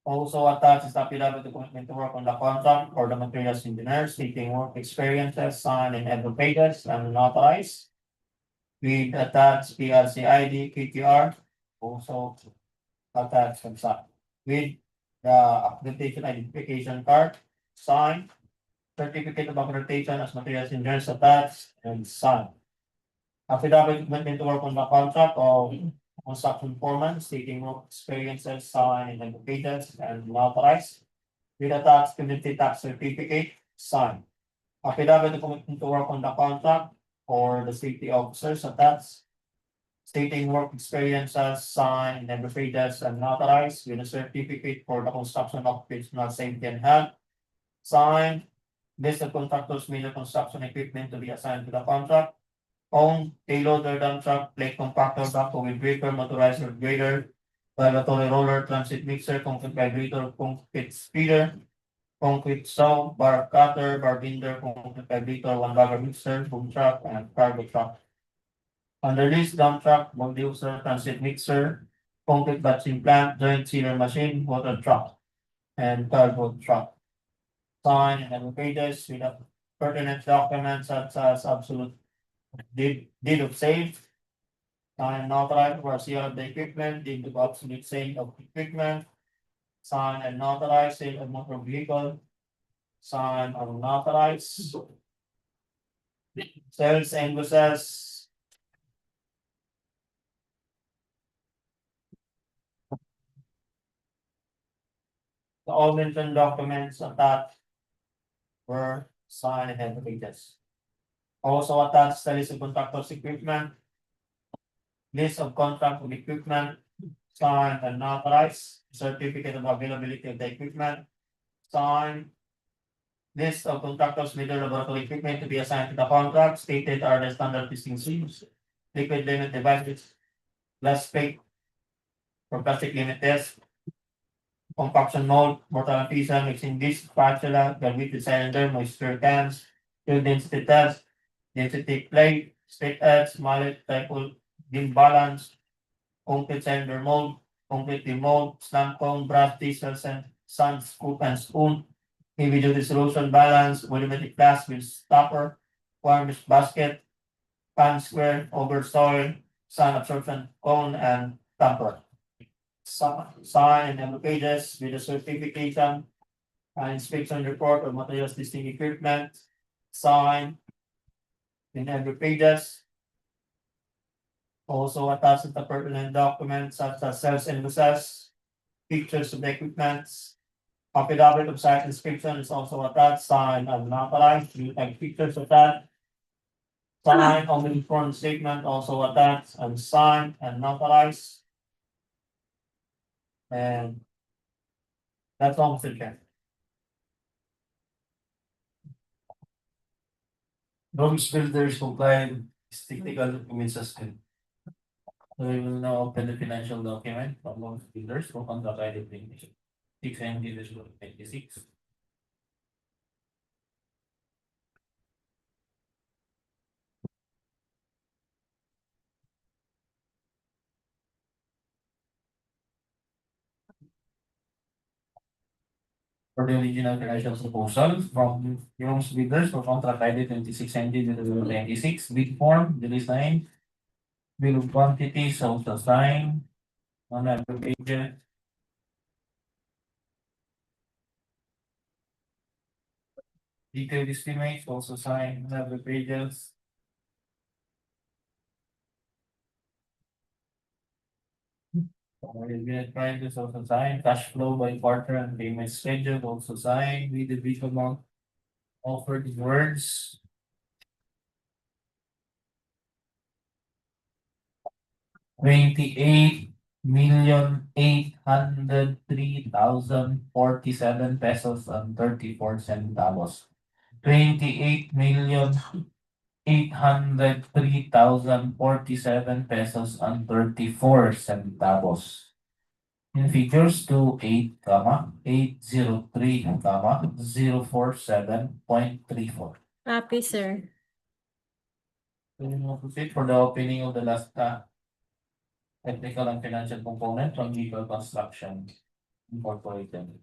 Speaker 4: Also attached is the affidavit of commitment to work on the contract for the materials engineer, stating work experiences, signed in every pages and notarized. With attached PRC ID, PTR, also attached and signed. With the accreditation identification card, signed. Certificate of accreditation as materials engineers attached and signed. Affidavit of commitment to work on the contract of construction foreman, stating work experiences, signed in the pages and notarized. With attached community tax certificate, signed. Affidavit of commitment to work on the contract for the safety officers attached, stating work experiences, signed in the pages and notarized. With a certificate for the construction of occupational safety and health, signed. List of contractors, major construction equipment to be assigned to the contract. Own payloader, dump truck, plate compactor, backhoe with breaker, motorized grader, vibratory roller, transit mixer, concrete vibrator, concrete speeder, concrete saw, bar cutter, bar binder, concrete vibrator, one bagger mixer, boom truck, and cargo truck. Under this, dump truck, bulldozer, transit mixer, concrete batching plant, joint sealer machine, water truck, and cargo truck. Sign and every pages with the pertinent documents such as absolute deed of sale. Sign and notarize for sale of the equipment, deed of absolute sale of equipment. Sign and notarize sale of motor vehicle. Sign and notarize. Sales invoices. The all mentioned documents attached were signed and every pages. Also attached the list of contractors' equipment. List of contract of equipment, signed and notarized. Certificate of availability of the equipment, signed. List of contractors with their laboratory equipment to be assigned to the contract stated are the standard testing tubes, liquid limit devices, glass plate for plastic limit test, compaction mold, mortar and pizza, mixing dish, spatula, gravitic cylinder, moisture cans, field density test, density plate, straight edge, mallet, type beam balance, concrete cylinder mold, concrete mold, slam cone, brass diesels and sand scoop and spoon, heavy duty solution balance, volumetric glass with stopper, warmish basket, pan square, over soil, sun absorption cone and tamper. Sign in every pages with a certification, inspection report of materials testing equipment, sign in every pages. Also attached the pertinent documents such as sales invoices, pictures of the equipment. Affidavit of site inspection is also attached, signed and notarized, you take pictures of that. Signed on the informed statement also attached and signed and notarized. And that's all, Mr. Chair.
Speaker 5: Those builders complied with technical documents suspended.
Speaker 1: So we will now open the financial document from most builders for contract identification. 6/26. For the original financial proposal from Young's bidders for contract ID 26/2026, bid form, the design, bill of quantities, also sign on every page. Detailed estimates, also sign on every pages. Unit prices, also sign, cash flow by quarter and payment schedule, also sign with the big amount offered in words. 28,803,047 pesos and 34 centavos. 28,803,047 pesos and 34 centavos. In figures 28, 803, 047.34.
Speaker 3: Copy, sir.
Speaker 1: We will proceed for the opening of the last technical and financial component from legal construction incorporated.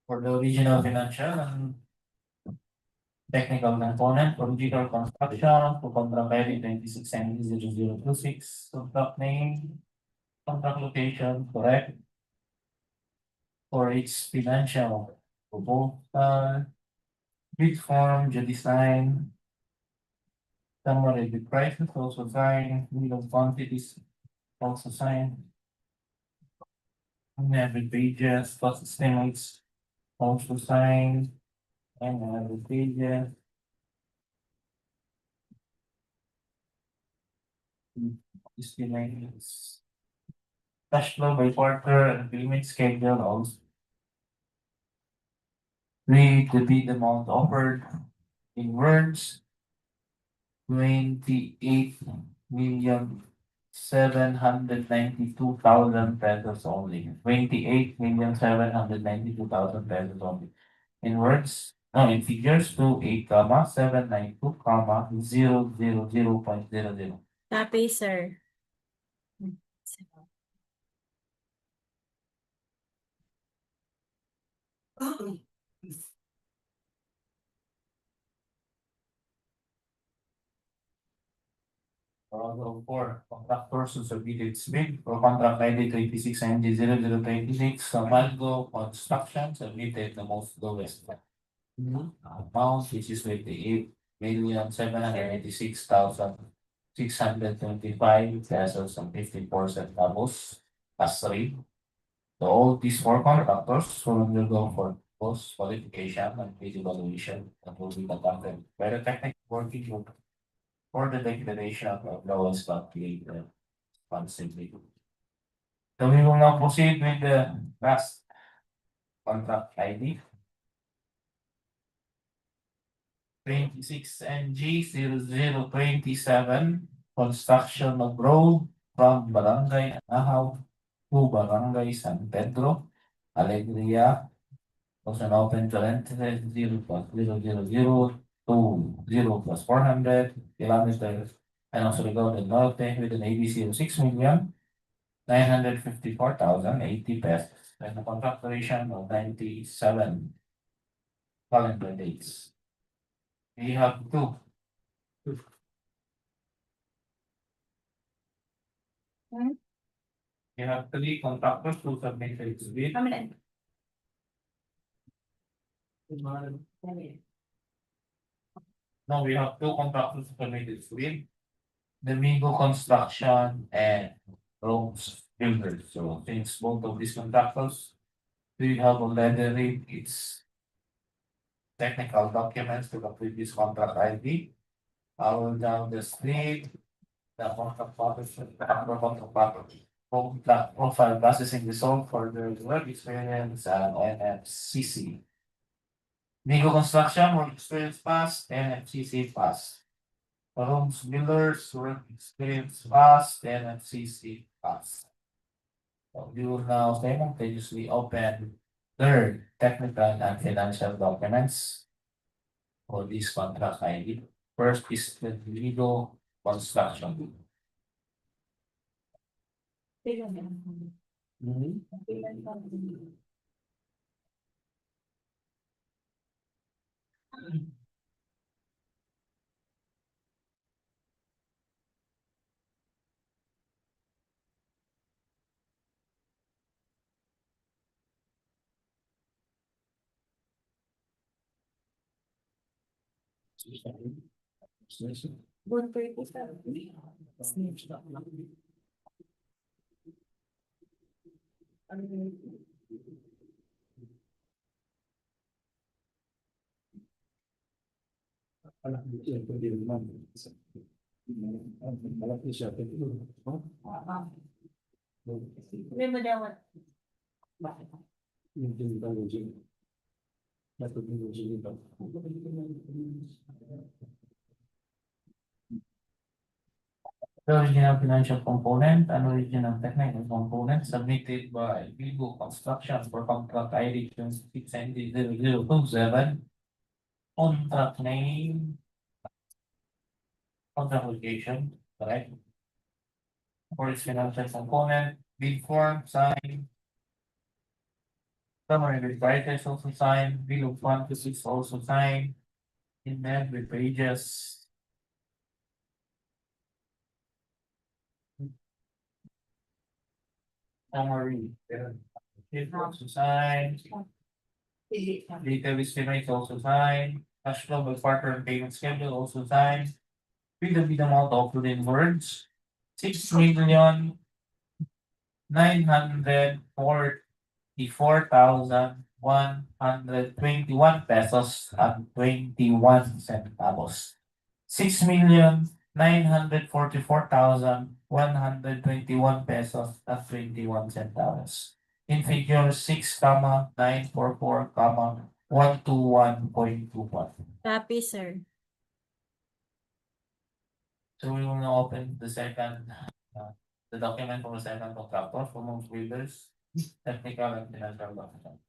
Speaker 1: For the original financial and technical component for digital construction for contract ID 26/0026, contract name, contract location, correct? For its financial proposal, bid form, the design, summary of the prices, also sign, bill of quantities, also sign. And every pages, cost estimates, also sign, and every pages. Estimates. Cash flow by quarter and payment schedule also. Read the bid amount offered in words. 28,792,000 pesos only. 28,792,000 pesos only. In words, no, in figures 28, 792, 000.00.
Speaker 3: Copy, sir.
Speaker 1: For contractors who submitted its bid for contract ID 26/0026, Samalgo Construction submitted the most lowest amount, which is 28,786,000 625 pesos and 54 centavos as three. So all these four contractors will undergo for post qualification and evaluation that will be conducted by the technical working group for the declaration of lowest calculated responsibility. So we will now proceed with the last contract ID. 26NG0027, construction of road from Barangay ANAHAW to Barangay San Pedro, Alegria, was an open parenthesis 0+000 to 0+400 kilometers, and also regarding Norte with an ABC of 6,954,080 pesos, and a contract duration of 97 calendar days. We have two. We have three contractors who submitted to bid. No, we have two contractors who submitted to bid. The Migo Construction and Rose Builders. So since both of these contractors, we have already read its technical documents to the previous contract ID. I will now just read the contract profile processing result for the work experience and NFCC. Migo Construction work experience pass, NFCC pass. Rooms Builders work experience pass, NFCC pass. So we will now simultaneously open their technical and financial documents for this contract ID. First is the Migo Construction. The original financial component and original technical component submitted by Vigo Construction for contract ID 26ND0027. Contract name. Contract location, correct? For its financial component, bid form, sign. Summary with writers also signed, bill of quantities also signed. In that with pages. Summary. It also signed. Detail estimates also signed. Cash flow by quarter and payment schedule also signed. With the bid amount offered in words. 6,944,121 pesos and 21 centavos. 6,944,121 pesos at 21 centavos. In figure 6,944,121.21.
Speaker 3: Copy, sir.
Speaker 1: So we will now open the second, the document for the second contractor for most builders, technical and financial document.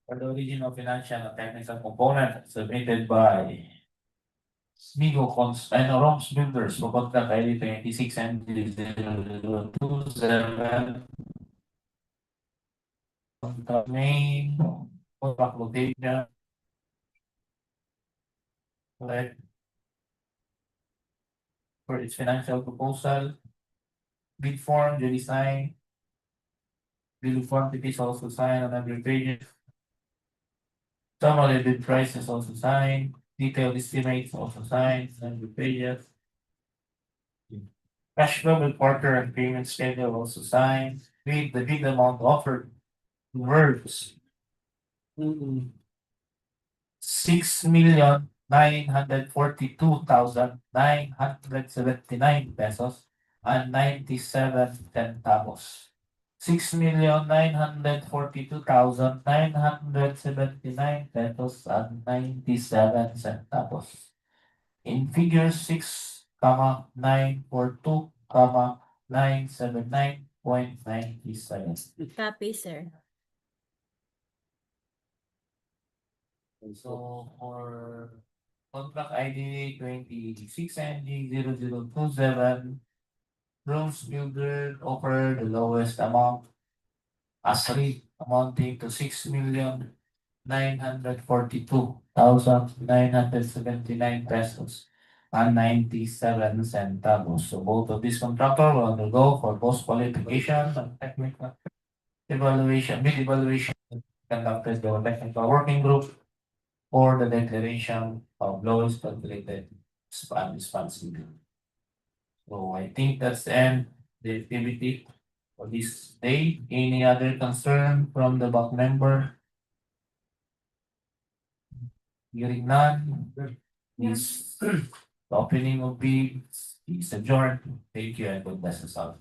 Speaker 1: For the original financial and technical component submitted by Roms Builders for contract ID 26 and 0027. Contract name, contract location. Right. For its financial proposal. Bid form, duly signed. Bill of quantities also signed on every page. Summary bid price is also signed. Detailed estimates also signed on every pages. Cash flow reporter and payment schedule also signed. Read the bid amount offered. Words. 6,942,979 pesos and 97 centavos. 6,942,979 pesos and 97 centavos. In figure 6,942,979.97.
Speaker 3: Copy, sir.
Speaker 1: So for contract ID 26 NG 0027, Rose Builder offered the lowest amount as rate amounting to 6,942,979 pesos and 97 centavos. So both of these contractor will undergo for post qualification and technical evaluation, mid evaluation conducted by the technical working group for the declaration of lowest calculated responsibility. So I think that's the end the activity for this day. Any other concern from the back member? Hearing none. This the opening of bids is adjourned. Thank you and God bless us all.